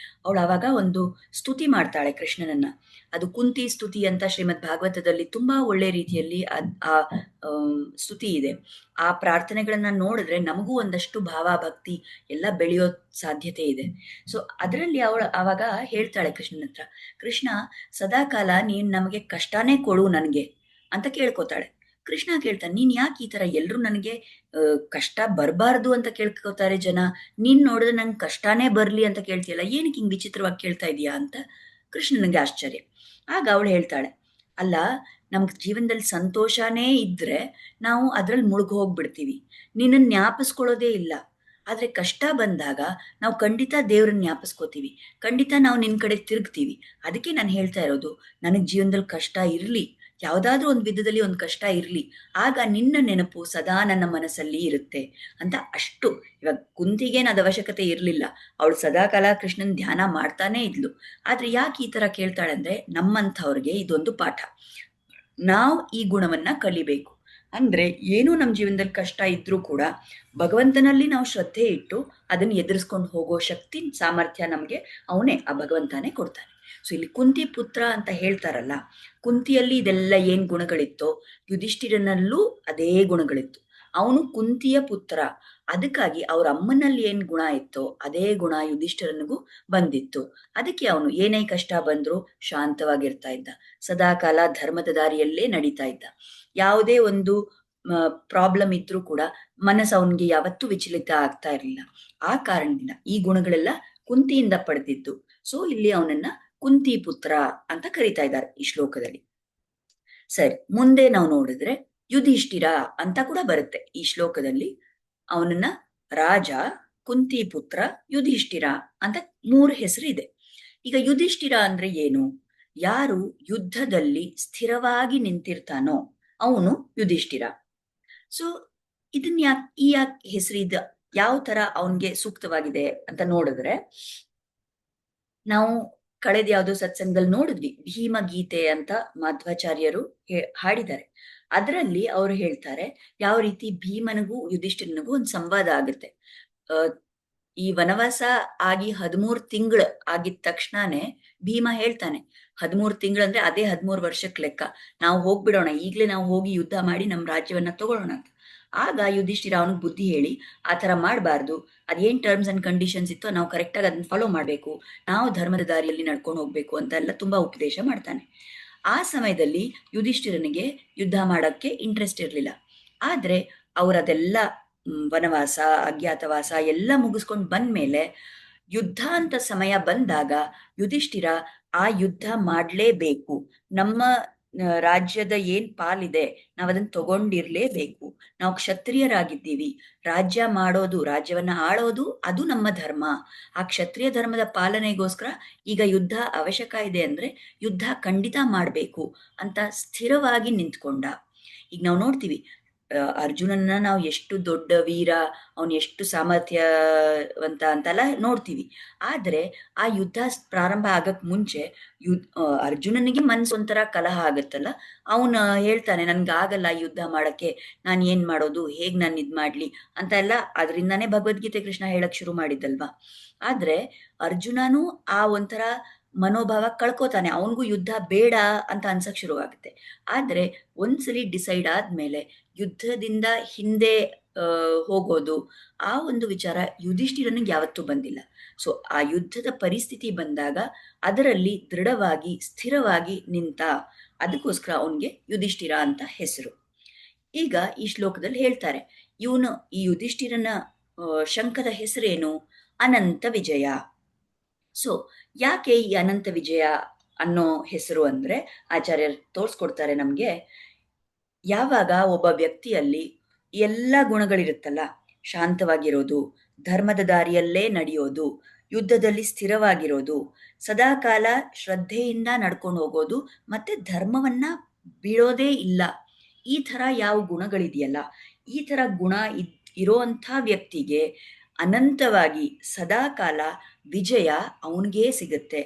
ಅವಳು ಆವಾಗ ಒಂದು ಸ್ತುತಿ ಮಾಡ್ತಾಳೆ ಕೃಷ್ಣನನ್ನ. ಅದು ಕುಂತಿ ಸ್ತುತಿ ಅಂತ ಶ್ರೀಮದ್ ಭಾಗವತದಲ್ಲಿ ತುಂಬಾ ಒಳ್ಳೆ ರೀತಿಯಲ್ಲಿ ಆ ಸ್ತುತಿ ಇದೆ. ಆ ಪ್ರಾರ್ಥನೆಗಳನ್ನ ನೋಡಿದ್ರೆ ನಮಗೂ ಒಂದಷ್ಟು ಭಾವ ಭಕ್ತಿ ಎಲ್ಲ ಬೆಳೆಯೋ ಸಾಧ್ಯತೆ ಇದೆ. ಸೊ ಅದರಲ್ಲಿ ಅವಳು ಆವಾಗ ಹೇಳ್ತಾಳೆ ಕೃಷ್ಣನ ಹತ್ರ, ಕೃಷ್ಣ ಸದಾಕಾಲ ನೀನ್ ನಮಗೆ ಕಷ್ಟನೇ ಕೊಡು ನನಗೆ ಅಂತ ಕೇಳ್ಕೊತಾಳೆ. ಕೃಷ್ಣ ಕೇಳ್ತಾನೆ, ನೀನ್ ಯಾಕೆ ಈ ತರ ಎಲ್ರು ನನಗೆ ಕಷ್ಟ ಬರಬಾರ್ದು ಅಂತ ಕೇಳ್ಕೊತಾರೆ ಜನ, ನೀನ್ ನೋಡಿದ್ರೆ ನಂಗೆ ಕಷ್ಟನೇ ಬರ್ಲಿ ಅಂತ ಕೇಳ್ತೀಯಲ್ಲ, ಏನಕ್ಕೆ ಹಿಂಗ್ ವಿಚಿತ್ರವಾಗಿ ಕೇಳ್ತಾ ಇದೀಯಾ ಅಂತ ಕೃಷ್ಣನಿಗೆ ಆಶ್ಚರ್ಯ. ಆಗ ಅವಳು ಹೇಳ್ತಾಳೆ, ಅಲ್ಲ, ನಮ್ಗೆ ಜೀವನದಲ್ಲಿ ಸಂತೋಷನೇ ಇದ್ರೆ ನಾವು ಅದ್ರಲ್ಲಿ ಮುಳುಗ್ ಹೋಗ್ಬಿಡ್ತೀವಿ, ನಿನ್ನನ್ನು ಜ್ಞಾಪಿಸ್ಕೊಳ್ಳೋದೇ ಇಲ್ಲ. ಆದ್ರೆ ಕಷ್ಟ ಬಂದಾಗ ನಾವು ಖಂಡಿತ ದೇವ್ರನ್ನ ಜ್ಞಾಪಿಸ್ಕೋತೀವಿ, ಖಂಡಿತ ನಾವು ನಿನ್ ಕಡೆ ತಿರುಗ್ತೀವಿ. ಅದಕ್ಕೆ ನಾನು ಹೇಳ್ತಾ ಇರೋದು, ನನಗ್ ಜೀವನದಲ್ಲಿ ಕಷ್ಟ ಇರ್ಲಿ, ಯಾವ್ದಾದ್ರೂ ಒಂದು ವಿಧದಲ್ಲಿ ಒಂದು ಕಷ್ಟ ಇರ್ಲಿ, ಆಗ ನಿನ್ನ ನೆನಪು ಸದಾ ನನ್ನ ಮನಸ್ಸಲ್ಲಿ ಇರುತ್ತೆ ಅಂತ. ಅಷ್ಟು ಇವಾಗ ಕುಂತಿಗೇನು ಅದ ಅವಶ್ಯಕತೆ ಇರಲಿಲ್ಲ, ಅವಳು ಸದಾಕಾಲ ಕೃಷ್ಣನ್ ಧ್ಯಾನ ಮಾಡ್ತಾನೇ ಇದ್ಲು. ಆದ್ರೆ ಯಾಕೆ ಈ ತರ ಕೇಳ್ತಾಳೆ ಅಂದ್ರೆ, ನಮ್ಮಂಥವ್ರಿಗೆ ಇದೊಂದು ಪಾಠ. ನಾವು ಈ ಗುಣವನ್ನ ಕಲಿಬೇಕು. ಅಂದ್ರೆ ಏನೂ ನಮ್ಮ ಜೀವನದಲ್ಲಿ ಕಷ್ಟ ಇದ್ರೂ ಕೂಡ ಭಗವಂತನಲ್ಲಿ ನಾವು ಶ್ರದ್ಧೆ ಇಟ್ಟು ಅದನ್ನ ಎದುರಿಸ್ಕೊಂಡು ಹೋಗೋ ಶಕ್ತಿ ಸಾಮರ್ಥ್ಯ ನಮಗೆ ಅವನೇ, ಆ ಭಗವಂತನೇ ಕೊಡ್ತಾನೆ. ಸೊ ಇಲ್ಲಿ ಕುಂತಿ ಪುತ್ರ ಅಂತ ಹೇಳ್ತಾರಲ್ಲ, ಕುಂತಿಯಲ್ಲಿ ಇದೆಲ್ಲ ಏನ್ ಗುಣಗಳಿತ್ತೋ ಯುಧಿಷ್ಠಿರನಲ್ಲೂ ಅದೇ ಗುಣಗಳಿತ್ತು. ಅವನು ಕುಂತಿಯ ಪುತ್ರ, ಅದಕ್ಕಾಗಿ ಅವ್ರ ಅಮ್ಮನಲ್ಲಿ ಏನ್ ಗುಣ ಇತ್ತೋ ಅದೇ ಗುಣ ಯುಧಿಷ್ಠಿರನಿಗೂ ಬಂದಿತ್ತು. ಅದಕ್ಕೆ ಅವನು ಏನೇ ಕಷ್ಟ ಬಂದ್ರೂ ಶಾಂತವಾಗಿರ್ತಾ ಇದ್ದ, ಸದಾಕಾಲ ಧರ್ಮದ ದಾರಿಯಲ್ಲೇ ನಡೀತಾ ಇದ್ದ. ಯಾವುದೇ ಒಂದು ಪ್ರಾಬ್ಲಮ್ ಇದ್ರೂ ಕೂಡ ಮನಸ್ಸು ಅವನಿಗೆ ಯಾವತ್ತೂ ವಿಚಲಿತ ಆಗ್ತಾ ಇರಲಿಲ್ಲ. ಆ ಕಾರಣದಿಂದ ಈ ಗುಣಗಳೆಲ್ಲ ಕುಂತಿಯಿಂದ ಪಡೆದಿದ್ದು. ಸೊ ಇಲ್ಲಿ ಅವನನ್ನ ಕುಂತಿ ಪುತ್ರ ಅಂತ ಕರೀತಾ ಇದ್ದಾರೆ ಈ ಶ್ಲೋಕದಲ್ಲಿ. ಸರಿ, ಮುಂದೆ ನಾವು ನೋಡಿದ್ರೆ ಯುಧಿಷ್ಠಿರ ಅಂತ ಕೂಡ ಬರುತ್ತೆ ಈ ಶ್ಲೋಕದಲ್ಲಿ. ಅವನನ್ನ ರಾಜ, ಕುಂತಿ ಪುತ್ರ, ಯುಧಿಷ್ಠಿರ ಅಂತ 3 ಹೆಸರು ಇದೆ. ಈಗ ಯುಧಿಷ್ಠಿರ ಅಂದ್ರೆ ಏನು? ಯಾರು ಯುದ್ಧದಲ್ಲಿ ಸ್ಥಿರವಾಗಿ ನಿಂತಿರ್ತಾನೋ ಅವನು ಯುಧಿಷ್ಠಿರ. ಸೊ ಇದನ್ನ ಯಾಕೆ ಹೆಸರಿದ, ಯಾವ ತರ ಅವನ್ಗೆ ಸೂಕ್ತವಾಗಿದೆ ಅಂತ ನೋಡಿದ್ರೆ, ನಾವು ಕಳೆದ ಯಾವುದೋ ಸತ್ಸಂಗದಲ್ಲಿ ನೋಡಿದ್ವಿ, ಭೀಮ ಗೀತೆ ಅಂತ ಮಾಧ್ವಾಚಾರ್ಯರು ಹಾಡಿದ್ದಾರೆ. ಅದರಲ್ಲಿ ಅವರು ಹೇಳ್ತಾರೆ ಯಾವ ರೀತಿ ಭೀಮನಿಗೂ ಯುಧಿಷ್ಠಿರನಿಗೂ ಒಂದು ಸಂವಾದ ಆಗುತ್ತೆ. ಈ ವನವಾಸ ಆಗಿ 13 ತಿಂಗಳು ಆಗಿದ ತಕ್ಷಣನೇ ಭೀಮ ಹೇಳ್ತಾನೆ, 13 ತಿಂಗಳು ಅಂದ್ರೆ ಅದೇ 13 ವರ್ಷಕ್ಕೆ ಲೆಕ್ಕ, ನಾವು ಹೋಗ್ಬಿಡೋಣ, ಈಗ್ಲೇ ನಾವು ಹೋಗಿ ಯುದ್ಧ ಮಾಡಿ ನಮ್ಮ ರಾಜ್ಯವನ್ನ ತಗೊಳ್ಳೋಣ ಅಂತ. ಆಗ ಯುಧಿಷ್ಠಿರ ಅವನಿಗೆ ಬುದ್ಧಿ ಹೇಳಿ, ಆ ತರ ಮಾಡಬಾರ್ದು, ಅದೇನ್ ಟರ್ಮ್ಸ್ ಅಂಡ್ ಕಂಡೀಷನ್ಸ್ ಇತ್ತೋ ನಾವು ಕರೆಕ್ಟಾಗಿ ಅದನ್ನ ಫಾಲೋ ಮಾಡಬೇಕು, ನಾವು ಧರ್ಮದ ದಾರಿಯಲ್ಲಿ ನಡ್ಕೊಂಡು ಹೋಗ್ಬೇಕು ಅಂತ ಎಲ್ಲ ತುಂಬಾ ಉಪದೇಶ ಮಾಡ್ತಾನೆ. ಆ ಸಮಯದಲ್ಲಿ ಯುಧಿಷ್ಠಿರನಿಗೆ ಯುದ್ಧ ಮಾಡಕ್ಕೆ ಇಂಟ್ರೆಸ್ಟ್ ಇರಲಿಲ್ಲ. ಆದ್ರೆ ಅವರದೆಲ್ಲ ವನವಾಸ, ಅಜ್ಞಾತವಾಸ ಎಲ್ಲ ಮುಗಿಸ್ಕೊಂಡು ಬಂದ್ಮೇಲೆ ಯುದ್ಧ ಅಂತ ಸಮಯ ಬಂದಾಗ ಯುಧಿಷ್ಠಿರ ಆ ಯುದ್ಧ ಮಾಡ್ಲೇಬೇಕು, ನಮ್ಮ ರಾಜ್ಯದ ಏನ್ ಪಾಲಿದೆ ನಾವ್ ಅದನ್ನ ತಗೊಂಡಿರ್ಲೇಬೇಕು, ನಾವು ಕ್ಷತ್ರಿಯರಾಗಿದ್ದೀವಿ, ರಾಜ್ಯ ಮಾಡೋದು, ರಾಜ್ಯವನ್ನ ಆಳೋದು ಅದು ನಮ್ಮ ಧರ್ಮ, ಆ ಕ್ಷತ್ರಿಯ ಧರ್ಮದ ಪಾಲನೆಗೋಸ್ಕರ ಈಗ ಯುದ್ಧ ಅವಶ್ಯಕ ಇದೆ ಅಂದ್ರೆ ಯುದ್ಧ ಖಂಡಿತ ಮಾಡ್ಬೇಕು ಅಂತ ಸ್ಥಿರವಾಗಿ ನಿಂತ್ಕೊಂಡ. ಈಗ ನಾವು ನೋಡ್ತೀವಿ ಅರ್ಜುನನ್ನ ನಾವು ಎಷ್ಟು ದೊಡ್ಡ ವೀರ, ಅವನು ಎಷ್ಟು ಸಾಮರ್ಥ್ಯವಂತ ಅಂತೆಲ್ಲ ನೋಡ್ತೀವಿ. ಆದ್ರೆ ಆ ಯುದ್ಧ ಪ್ರಾರಂಭ ಆಗಕ್ ಮುಂಚೆ ಅರ್ಜುನನಿಗೆ ಮನ್ಸು ಒಂಥರ ಕಲಹ ಆಗತ್ತಲ್ಲ, ಅವನು ಹೇಳ್ತಾನೆ ನನ್ಗಾಗಲ್ಲ ಯುದ್ಧ ಮಾಡಕ್ಕೆ, ನಾನು ಏನ್ ಮಾಡೋದು, ಹೇಗ್ ನಾನು ಇದ್ ಮಾಡ್ಲಿ ಅಂತ ಎಲ್ಲ. ಅದರಿಂದಾನೇ ಭಗವದ್ಗೀತೆ ಕೃಷ್ಣ ಹೇಳಕ್ ಶುರು ಮಾಡಿದ್ದಲ್ವಾ. ಆದ್ರೆ ಅರ್ಜುನನೂ ಆ ಒಂಥರ ಮನೋಭಾವ ಕಳ್ಕೋತಾನೆ, ಅವನಿಗೂ ಯುದ್ಧ ಬೇಡ ಅಂತ ಅನ್ಸಕ್ ಶುರುವಾಗುತ್ತೆ. ಆದ್ರೆ ಒಂದ್ಸಲಿ ಡಿಸೈಡ್ ಆದ್ಮೇಲೆ ಯುದ್ಧದಿಂದ ಹಿಂದೆ ಹೋಗೋದು, ಆ ಒಂದು ವಿಚಾರ ಯುಧಿಷ್ಠಿರನಿಗೆ ಯಾವತ್ತೂ ಬಂದಿಲ್ಲ. ಸೊ ಆ ಯುದ್ಧದ ಪರಿಸ್ಥಿತಿ ಬಂದಾಗ ಅದರಲ್ಲಿ ದೃಢವಾಗಿ ಸ್ಥಿರವಾಗಿ ನಿಂತ, ಅದಕ್ಕೋಸ್ಕರ ಅವನಿಗೆ ಯುಧಿಷ್ಠಿರ ಅಂತ ಹೆಸರು. ಈಗ ಈ ಶ್ಲೋಕದಲ್ಲಿ ಹೇಳ್ತಾರೆ, ಇವನು ಈ ಯುಧಿಷ್ಠಿರನ ಶಂಖದ ಹೆಸರೇನು? ಅನಂತ ವಿಜಯ. ಸೊ ಯಾಕೆ ಈ ಅನಂತ ವಿಜಯ ಅನ್ನೋ ಹೆಸರು ಅಂದ್ರೆ, ಆಚಾರ್ಯರು ತೋರ್ಸ್ಕೊಡ್ತಾರೆ ನಮ್ಗೆ, ಯಾವಾಗ ಒಬ್ಬ ವ್ಯಕ್ತಿಯಲ್ಲಿ ಎಲ್ಲ ಗುಣಗಳಿರುತ್ತಲ್ಲ, ಶಾಂತವಾಗಿರೋದು, ಧರ್ಮದ ದಾರಿಯಲ್ಲೇ ನಡೆಯೋದು, ಯುದ್ಧದಲ್ಲಿ ಸ್ಥಿರವಾಗಿರೋದು, ಸದಾಕಾಲ ಶ್ರದ್ಧೆಯಿಂದ ನಡ್ಕೊಂಡು ಹೋಗೋದು, ಮತ್ತೆ ಧರ್ಮವನ್ನ ಬಿಡೋದೇ ಇಲ್ಲ, ಈ ತರ ಯಾವ ಗುಣಗಳಿದೆಯಲ್ಲ, ಈ ತರ ಗುಣ ಇರೋಂಥ ವ್ಯಕ್ತಿಗೆ ಅನಂತವಾಗಿ ಸದಾಕಾಲ ವಿಜಯ ಅವನಿಗೇ ಸಿಗುತ್ತೆ.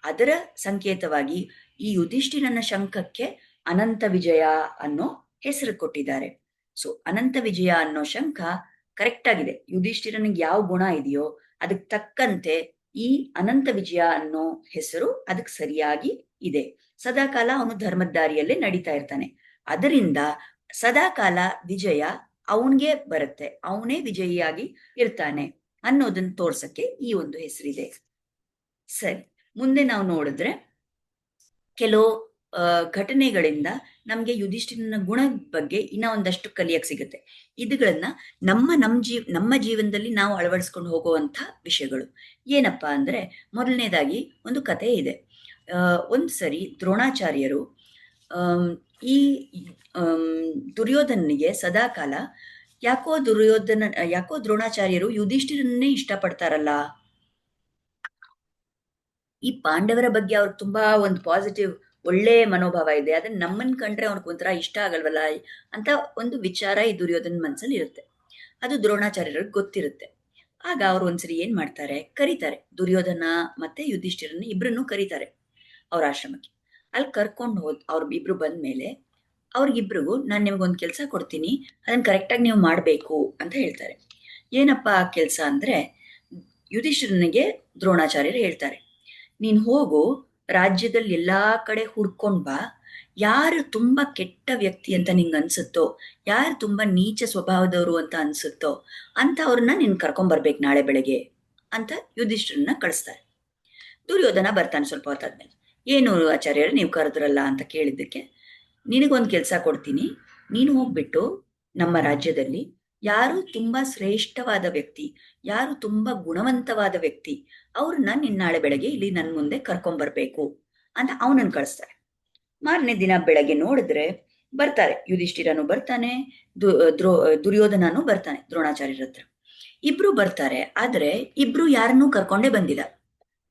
ಅದರ ಸಂಕೇತವಾಗಿ ಈ ಯುಧಿಷ್ಠಿರನ ಶಂಖಕ್ಕೆ ಅನಂತ ವಿಜಯ ಅನ್ನೋ ಹೆಸರು ಕೊಟ್ಟಿದ್ದಾರೆ. ಸೊ ಅನಂತ ವಿಜಯ ಅನ್ನೋ ಶಂಖ ಕರೆಕ್ಟ್ ಆಗಿದೆ. ಯುಧಿಷ್ಠಿರನಿಗೆ ಯಾವ ಗುಣ ಇದೆಯೋ ಅದಕ್ಕೆ ತಕ್ಕಂತೆ ಈ ಅನಂತ ವಿಜಯ ಅನ್ನೋ ಹೆಸರು ಅದಕ್ಕೆ ಸರಿಯಾಗಿ ಇದೆ. ಸದಾಕಾಲ ಅವನು ಧರ್ಮದ ದಾರಿಯಲ್ಲೇ ನಡೀತಾ ಇರ್ತಾನೆ. ಅದರಿಂದ ಸದಾಕಾಲ ವಿಜಯ ಅವನ್ಗೆ ಬರುತ್ತೆ, ಅವನೇ ವಿಜಯಿಯಾಗಿ ಇರ್ತಾನೆ ಅನ್ನೋದನ್ನ ತೋರ್ಸಕ್ಕೆ ಈ ಒಂದು ಹೆಸರಿದೆ. ಸರಿ, ಮುಂದೆ ನಾವು ನೋಡಿದ್ರೆ ಕೆಲವು ಘಟನೆಗಳಿಂದ ನಮ್ಗೆ ಯುಧಿಷ್ಠಿರನ ಗುಣ ಬಗ್ಗೆ ಇನ್ನ ಒಂದಷ್ಟು ಕಲಿಯಕ್ ಸಿಗುತ್ತೆ. ಇದುಗಳನ್ನ ನಮ್ಮ ಜೀವನದಲ್ಲಿ ನಾವು ಅಳವಡಿಸ್ಕೊಂಡು ಹೋಗುವಂತ ವಿಷಯಗಳು. ಏನಪ್ಪಾ ಅಂದ್ರೆ, ಮೊದಲನೇದಾಗಿ ಒಂದು ಕಥೆ ಇದೆ. ಒಂದ್ ಸರಿ ದ್ರೋಣಾಚಾರ್ಯರು ಈ ದುರ್ಯೋಧನನಿಗೆ ಸದಾಕಾಲ ಯಾಕೋ ದ್ರೋಣಾಚಾರ್ಯರು ಯುಧಿಷ್ಠಿರನ್ನೇ ಇಷ್ಟಪಡ್ತಾರಲ್ಲ, ಈ ಪಾಂಡವರ ಬಗ್ಗೆ ಅವ್ರಿಗೆ ತುಂಬಾ ಒಂದು ಪಾಸಿಟಿವ್ ಒಳ್ಳೆ ಮನೋಭಾವ ಇದೆ, ಅದನ್ನ ನಮ್ಮನ್ ಕಂಡ್ರೆ ಅವ್ನಿಗೆ ಒಂಥರ ಇಷ್ಟ ಆಗಲ್ವಲ್ಲ ಅಂತ ಒಂದು ವಿಚಾರ ಈ ದುರ್ಯೋಧನ ಮನ್ಸಲ್ಲಿ ಇರುತ್ತೆ. ಅದು ದ್ರೋಣಾಚಾರ್ಯರಿಗೆ ಗೊತ್ತಿರುತ್ತೆ. ಆಗ ಅವ್ರು ಒಂದ್ಸರಿ ಏನ್ ಮಾಡ್ತಾರೆ, ಕರೀತಾರೆ ದುರ್ಯೋಧನ ಮತ್ತೆ ಯುಧಿಷ್ಠಿರನ್ನ ಇಬ್ರನ್ನು ಕರೀತಾರೆ ಅವ್ರ ಆಶ್ರಮಕ್ಕೆ. ಅಲ್ಲಿ ಕರ್ಕೊಂಡು ಅವ್ರ ಇಬ್ರು ಬಂದ್ಮೇಲೆ ಅವ್ರಿಗಿಬ್ರಿಗೂ ನಾನು ನಿಮ್ಗೊಂದು ಕೆಲಸ ಕೊಡ್ತೀನಿ, ಅದನ್ನ ಕರೆಕ್ಟಾಗಿ ನೀವು ಮಾಡಬೇಕು ಅಂತ ಹೇಳ್ತಾರೆ. ಏನಪ್ಪ ಆ ಕೆಲಸ ಅಂದ್ರೆ, ಯುಧಿಷ್ಠಿರನಿಗೆ ದ್ರೋಣಾಚಾರ್ಯರು ಹೇಳ್ತಾರೆ, ನೀನ್ ಹೋಗು ರಾಜ್ಯದಲ್ಲಿ ಎಲ್ಲಾ ಕಡೆ ಹುಡ್ಕೊಂಡ್ ಬಾ, ಯಾರು ತುಂಬಾ ಕೆಟ್ಟ ವ್ಯಕ್ತಿ ಅಂತ ನಿಂಗೆ ಅನ್ಸುತ್ತೋ, ಯಾರು ತುಂಬಾ ನೀಚ ಸ್ವಭಾವದವರು ಅಂತ ಅನ್ಸುತ್ತೋ ಅಂತ ಅವ್ರನ್ನ ನೀನ್ ಕರ್ಕೊಂಬರ್ಬೇಕು ನಾಳೆ ಬೆಳಗ್ಗೆ ಅಂತ ಯುಧಿಷ್ಠಿರನ್ನ ಕಳಿಸ್ತಾರೆ. ದುರ್ಯೋಧನ ಬರ್ತಾನೆ ಸ್ವಲ್ಪ ಹೊತ್ತಾದ್ಮೇಲೆ. ಏನು ಆಚಾರ್ಯರು ನೀವು ಕರೆದ್ರಲ್ಲ ಅಂತ ಕೇಳಿದ್ದಕ್ಕೆ, ನಿನಗೊಂದು ಕೆಲಸ ಕೊಡ್ತೀನಿ, ನೀನು ಹೋಗ್ಬಿಟ್ಟು ನಮ್ಮ ರಾಜ್ಯದಲ್ಲಿ ಯಾರು ತುಂಬಾ ಶ್ರೇಷ್ಠವಾದ ವ್ಯಕ್ತಿ, ಯಾರು ತುಂಬಾ ಗುಣವಂತವಾದ ವ್ಯಕ್ತಿ, ಅವ್ರನ್ನ ನಿನ್ನ ನಾಳೆ ಬೆಳಗ್ಗೆ ಇಲ್ಲಿ ನನ್ನ ಮುಂದೆ ಕರ್ಕೊಂಬರ್ಬೇಕು ಅಂತ ಅವನನ್ನು ಕಳಿಸ್ತಾರೆ. ಮಾರನೇ ದಿನ ಬೆಳಗ್ಗೆ ನೋಡಿದ್ರೆ ಬರ್ತಾರೆ, ಯುಧಿಷ್ಠಿರನು ಬರ್ತಾನೆ, ದುರ್ಯೋಧನನು ಬರ್ತಾನೆ ದ್ರೋಣಾಚಾರ್ಯರ ಹತ್ರ. ಇಬ್ರು ಬರ್ತಾರೆ, ಆದ್ರೆ ಇಬ್ರು ಯಾರನ್ನೂ ಕರ್ಕೊಂಡೇ ಬಂದಿಲ್ಲ.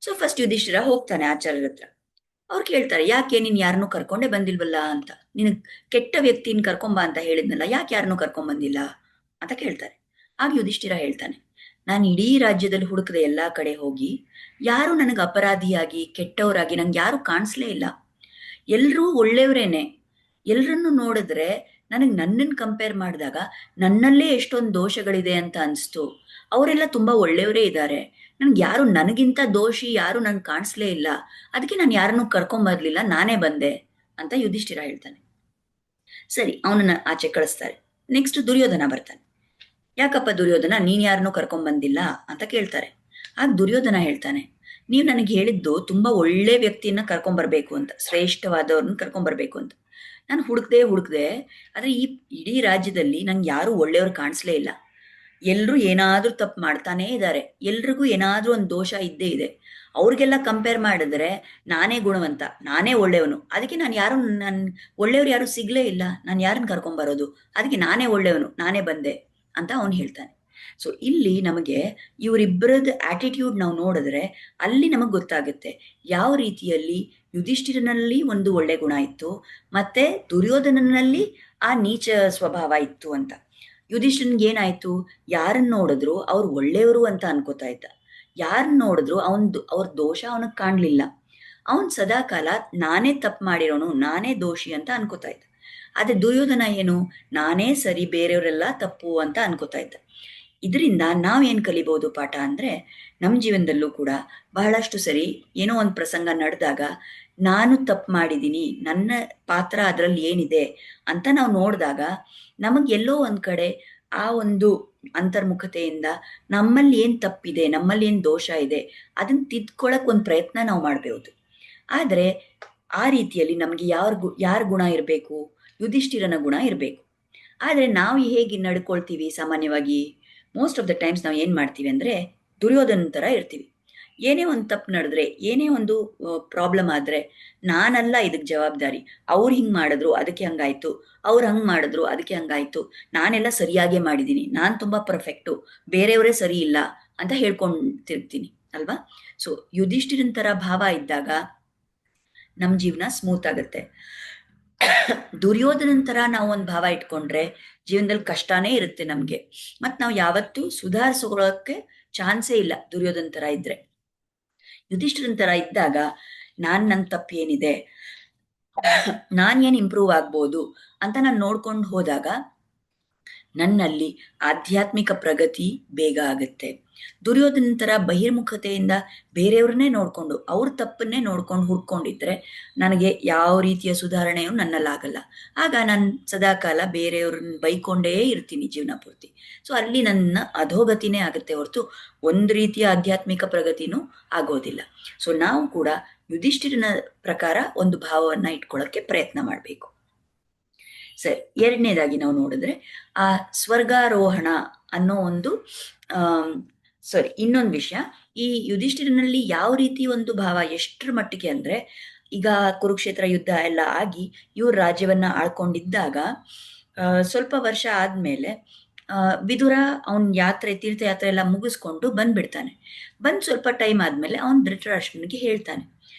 ಸೊ ಫಸ್ಟ್ ಯುಧಿಷ್ಠಿರ ಹೋಗ್ತಾನೆ ಆಚಾರ್ಯರ ಹತ್ರ. ಅವ್ರು ಕೇಳ್ತಾರೆ, ಯಾಕೆ ನೀನ್ ಯಾರನ್ನೂ ಕರ್ಕೊಂಡೇ ಬಂದಿಲ್ವಲ್ಲ ಅಂತ, ನಿನಗ್ ಕೆಟ್ಟ ವ್ಯಕ್ತಿನ ಕರ್ಕೊಂಬ ಅಂತ ಹೇಳಿದ್ನಲ್ಲ, ಯಾಕೆ ಯಾರನ್ನೂ ಕರ್ಕೊಂಡ್ ಬಂದಿಲ್ಲ ಅಂತ ಕೇಳ್ತಾರೆ. ಆಗ ಯುಧಿಷ್ಠಿರ ಹೇಳ್ತಾನೆ, ನಾನು ಇಡೀ ರಾಜ್ಯದಲ್ಲಿ ಹುಡುಕದೆ ಎಲ್ಲಾ ಕಡೆ ಹೋಗಿ ಯಾರು ನನಗೆ ಅಪರಾಧಿಯಾಗಿ ಕೆಟ್ಟವರಾಗಿ ನಂಗೆ ಯಾರು ಕಾಣಿಸ್ಲೇ ಇಲ್ಲ. ಎಲ್ರೂ ಒಳ್ಳೆಯವರೇನೆ. ಎಲ್ರನ್ನು ನೋಡಿದ್ರೆ ನನಗೆ ನನ್ನನ್ನು ಕಂಪೇರ್ ಮಾಡಿದಾಗ ನನ್ನಲ್ಲೇ ಎಷ್ಟೊಂದು ದೋಷಗಳಿದೆ ಅಂತ ಅನಿಸ್ತು. ಅವರೆಲ್ಲ ತುಂಬಾ ಒಳ್ಳೆಯವರೇ ಇದ್ದಾರೆ. ನನ್ಗೆ ಯಾರು ನನಗಿಂತ ದೋಷಿ ಯಾರು ನನ್ಗೆ ಕಾಣಿಸ್ಲೇ ಇಲ್ಲ, ಅದಕ್ಕೆ ನಾನು ಯಾರನ್ನೂ ಕರ್ಕೊಂಬರ್ಲಿಲ್ಲ, ನಾನೇ ಬಂದೆ ಅಂತ ಯುಧಿಷ್ಠಿರ ಹೇಳ್ತಾನೆ. ಸರಿ, ಅವನನ್ನ ಆಚೆ ಕಳಿಸ್ತಾರೆ. ನೆಕ್ಸ್ಟ್ ದುರ್ಯೋಧನ ಬರ್ತಾನೆ. ಯಾಕಪ್ಪ ದುರ್ಯೋಧನ, ನೀನ್ ಯಾರನ್ನೂ ಕರ್ಕೊಂಡ್ ಬಂದಿಲ್ಲ ಅಂತ ಕೇಳ್ತಾರೆ. ಆಗ ದುರ್ಯೋಧನ ಹೇಳ್ತಾನೆ, ನೀವು ನನಗೆ ಹೇಳಿದ್ದು ತುಂಬಾ ಒಳ್ಳೆ ವ್ಯಕ್ತಿಯನ್ನ ಕರ್ಕೊಂಬರ್ಬೇಕು ಅಂತ, ಶ್ರೇಷ್ಠವಾದವ್ರನ್ನ ಕರ್ಕೊಂಬರ್ಬೇಕು ಅಂತ. ನಾನು ಹುಡುಕ್ದೆ, ಆದ್ರೆ ಈ ಇಡೀ ರಾಜ್ಯದಲ್ಲಿ ನಂಗೆ ಯಾರು ಒಳ್ಳೆಯವ್ರು ಕಾಣಿಸ್ಲೇ ಇಲ್ಲ. ಎಲ್ರು ಏನಾದ್ರೂ ತಪ್ಪು ಮಾಡ್ತಾನೇ ಇದ್ದಾರೆ, ಎಲ್ರಿಗೂ ಏನಾದ್ರೂ ಒಂದು ದೋಷ ಇದ್ದೇ ಇದೆ. ಅವ್ರಿಗೆಲ್ಲ ಕಂಪೇರ್ ಮಾಡಿದ್ರೆ ನಾನೇ ಗುಣವಂತ, ನಾನೇ ಒಳ್ಳೆಯವನು, ಅದಕ್ಕೆ ನಾನು ಯಾರು ಒಳ್ಳೆಯವ್ರು ಯಾರು ಸಿಗ್ಲೇ ಇಲ್ಲ, ನಾನು ಯಾರನ್ನ ಕರ್ಕೊಂಬರೋದು, ಅದಕ್ಕೆ ನಾನೇ ಒಳ್ಳೆಯವನು, ನಾನೇ ಬಂದೆ ಅಂತ ಅವನು ಹೇಳ್ತಾನೆ. ಸೊ ಇಲ್ಲಿ ನಮಗೆ ಇವರಿಬ್ಬರದ ಆಟಿಟ್ಯೂಡ್ ನಾವು ನೋಡಿದ್ರೆ ಅಲ್ಲಿ ನಮಗೆ ಗೊತ್ತಾಗುತ್ತೆ ಯಾವ ರೀತಿಯಲ್ಲಿ ಯುಧಿಷ್ಠಿರನಲ್ಲಿ ಒಂದು ಒಳ್ಳೆ ಗುಣ ಇತ್ತು, ಮತ್ತೆ ದುರ್ಯೋಧನನಲ್ಲಿ ಆ ನೀಚ ಸ್ವಭಾವ ಇತ್ತು ಅಂತ. ಯುಧಿಷ್ಠಿರನ್ಗೆ ಏನಾಯ್ತು, ಯಾರನ್ನ ನೋಡಿದ್ರು ಅವ್ರು ಒಳ್ಳೆಯವರು ಅಂತ ಅನ್ಕೋತಾ ಇದ್ದ, ಯಾರನ್ನ ನೋಡಿದ್ರು ಅವ್ರ ದೋಷ ಅವನಿಗೆ ಕಾಣ್ಲಿಲ್ಲ. ಅವನ್ ಸದಾಕಾಲ ನಾನೇ ತಪ್ಪು ಮಾಡಿರೋನು, ನಾನೇ ದೋಷಿ ಅಂತ ಅನ್ಕೋತಾ ಇದ್ದ. ಆದ್ರೆ ದುರ್ಯೋಧನ ಏನು, ನಾನೇ ಸರಿ ಬೇರೆಯವರೆಲ್ಲ ತಪ್ಪು ಅಂತ ಅನ್ಕೋತಾ ಇದ್ದ. ಇದರಿಂದ ನಾವೇನ್ ಕಲಿಬಹುದು ಪಾಠ ಅಂದ್ರೆ, ನಮ್ಮ ಜೀವನದಲ್ಲೂ ಕೂಡ ಬಹಳಷ್ಟು ಸರಿ ಏನೋ ಒಂದು ಪ್ರಸಂಗ ನಡೆದಾಗ ನಾನು ತಪ್ಪು ಮಾಡಿದ್ದೀನಿ, ನನ್ನ ಪಾತ್ರ ಅದರಲ್ಲಿ ಏನಿದೆ ಅಂತ ನಾವು ನೋಡಿದಾಗ ನಮಗೆ ಎಲ್ಲೋ ಒಂದ್ ಕಡೆ ಆ ಒಂದು ಅಂತರ್ಮುಖತೆಯಿಂದ ನಮ್ಮಲ್ಲಿ ಏನ್ ತಪ್ಪಿದೆ, ನಮ್ಮಲ್ಲಿ ಏನ್ ದೋಷ ಇದೆ ಅದನ್ನ ತಿದ್ಕೊಳಕ್ ಒಂದು ಪ್ರಯತ್ನ ನಾವು ಮಾಡ್ಬೋದು. ಆದ್ರೆ ಆ ರೀತಿಯಲ್ಲಿ ನಮ್ಗೆ ಯಾರ ಗುಣ ಇರಬೇಕು, ಯುಧಿಷ್ಠಿರನ ಗುಣ ಇರಬೇಕು. ಆದ್ರೆ ನಾವು ಹೇಗೆ ನಡ್ಕೊಳ್ತೀವಿ ಸಾಮಾನ್ಯವಾಗಿ, ಮೋಸ್ಟ್ ಆಫ್ ದ ಟೈಮ್ಸ್ ನಾವು ಏನ್ ಮಾಡ್ತೀವಿ ಅಂದ್ರೆ ದುರ್ಯೋಧನ ತರ ಇರ್ತೀವಿ. ಏನೇ ಒಂದು ತಪ್ಪು ನಡೆದ್ರೆ, ಏನೇ ಒಂದು ಪ್ರಾಬ್ಲಮ್ ಆದ್ರೆ, ನಾನಲ್ಲ ಇದಕ್ಕೆ ಜವಾಬ್ದಾರಿ, ಅವ್ರು ಹಿಂಗ್ ಮಾಡಿದ್ರು ಅದಕ್ಕೆ ಹಂಗಾಯ್ತು, ಅವ್ರು ಹಂಗ್ ಮಾಡಿದ್ರು ಅದಕ್ಕೆ ಹಂಗಾಯ್ತು, ನಾನೆಲ್ಲ ಸರಿಯಾಗೇ ಮಾಡಿದ್ದೀನಿ, ನಾನ್ ತುಂಬಾ ಪರ್ಫೆಕ್ಟು, ಬೇರೆಯವರೇ ಸರಿ ಇಲ್ಲ ಅಂತ ಹೇಳ್ಕೊಂತಿರ್ತೀನಿ ಅಲ್ವಾ. ಸೊ ಯುಧಿಷ್ಠಿರನ್ ತರ ಭಾವ ಇದ್ದಾಗ ನಮ್ ಜೀವನ ಸ್ಮೂತ್ ಆಗುತ್ತೆ. ದುರ್ಯೋಧನನ್ ತರ ನಾವು ಒಂದು ಭಾವ ಇಟ್ಕೊಂಡ್ರೆ ಜೀವನದಲ್ಲಿ ಕಷ್ಟನೇ ಇರುತ್ತೆ ನಮ್ಗೆ. ಮತ್ ನಾವು ಯಾವತ್ತೂ ಸುಧಾರಿಸ್ಕೊಳ್ಳೋಕೆ ಚಾನ್ಸೇ ಇಲ್ಲ ದುರ್ಯೋಧನ ತರ ಇದ್ರೆ. ಯುಧಿಷ್ಠಿರನ್ ತರ ಇದ್ದಾಗ ನನ್ನ ತಪ್ಪು ಏನಿದೆ, ನಾನ್ ಏನ್ ಇಂಪ್ರೂವ್ ಆಗ್ಬೋದು ಅಂತ ನಾನು ನೋಡ್ಕೊಂಡು ಹೋದಾಗ ನನ್ನಲ್ಲಿ ಆಧ್ಯಾತ್ಮಿಕ ಪ್ರಗತಿ ಬೇಗ ಆಗುತ್ತೆ. ದುರ್ಯೋಧನ ತರ ಬಹಿರ್ಮುಖತೆಯಿಂದ ಬೇರೆಯವ್ರನ್ನೇ ನೋಡ್ಕೊಂಡು ಅವ್ರ ತಪ್ಪನ್ನೇ ನೋಡ್ಕೊಂಡು ಹುಡ್ಕೊಂಡಿದ್ರೆ ನನಗೆ ಯಾವ ರೀತಿಯ ಸುಧಾರಣೆಯೂ ನನ್ನಲ್ಲಾಗಲ್ಲ. ಆಗ ನಾನು ಸದಾಕಾಲ ಬೇರೆಯವ್ರನ್ನ ಬೈಕೊಂಡೇ ಇರ್ತೀನಿ ಜೀವನ ಪೂರ್ತಿ. ಸೊ ಅಲ್ಲಿ ನನ್ನ ಅಧೋಗತಿನೇ ಆಗುತ್ತೆ ಹೊರತು ಒಂದು ರೀತಿಯ ಆಧ್ಯಾತ್ಮಿಕ ಪ್ರಗತಿನೂ ಆಗೋದಿಲ್ಲ. ಸೊ ನಾವು ಕೂಡ ಯುಧಿಷ್ಠಿರನ ಪ್ರಕಾರ ಒಂದು ಭಾವವನ್ನ ಇಟ್ಕೊಳ್ಳೋಕ್ಕೆ ಪ್ರಯತ್ನ ಮಾಡಬೇಕು. ಸರಿ, ಎರಡನೇದಾಗಿ ನಾವು ನೋಡಿದ್ರೆ ಆ ಸ್ವರ್ಗಾರೋಹಣ ಅನ್ನೋ ಒಂದು ಇನ್ನೊಂದು ವಿಷಯ. ಈ ಯುಧಿಷ್ಠಿರನಲ್ಲಿ ಯಾವ ರೀತಿ ಒಂದು ಭಾವ, ಎಷ್ಟರ ಮಟ್ಟಿಗೆ ಅಂದ್ರೆ, ಈಗ ಕುರುಕ್ಷೇತ್ರ ಯುದ್ಧ ಎಲ್ಲ ಆಗಿ ಇವ್ರ ರಾಜ್ಯವನ್ನ ಆಳ್ಕೊಂಡಿದ್ದಾಗ ಸ್ವಲ್ಪ ವರ್ಷ ಆದ್ಮೇಲೆ ವಿದುರ ಅವನ್ ತೀರ್ಥಯಾತ್ರೆ ಎಲ್ಲ ಮುಗಿಸ್ಕೊಂಡು ಬಂದ್ಬಿಡ್ತಾನೆ. ಸ್ವಲ್ಪ ಟೈಮ್ ಆದ್ಮೇಲೆ ಅವನ್ ಧೃತರಾಷ್ಟ್ರನಿಗೆ ಹೇಳ್ತಾನೆ,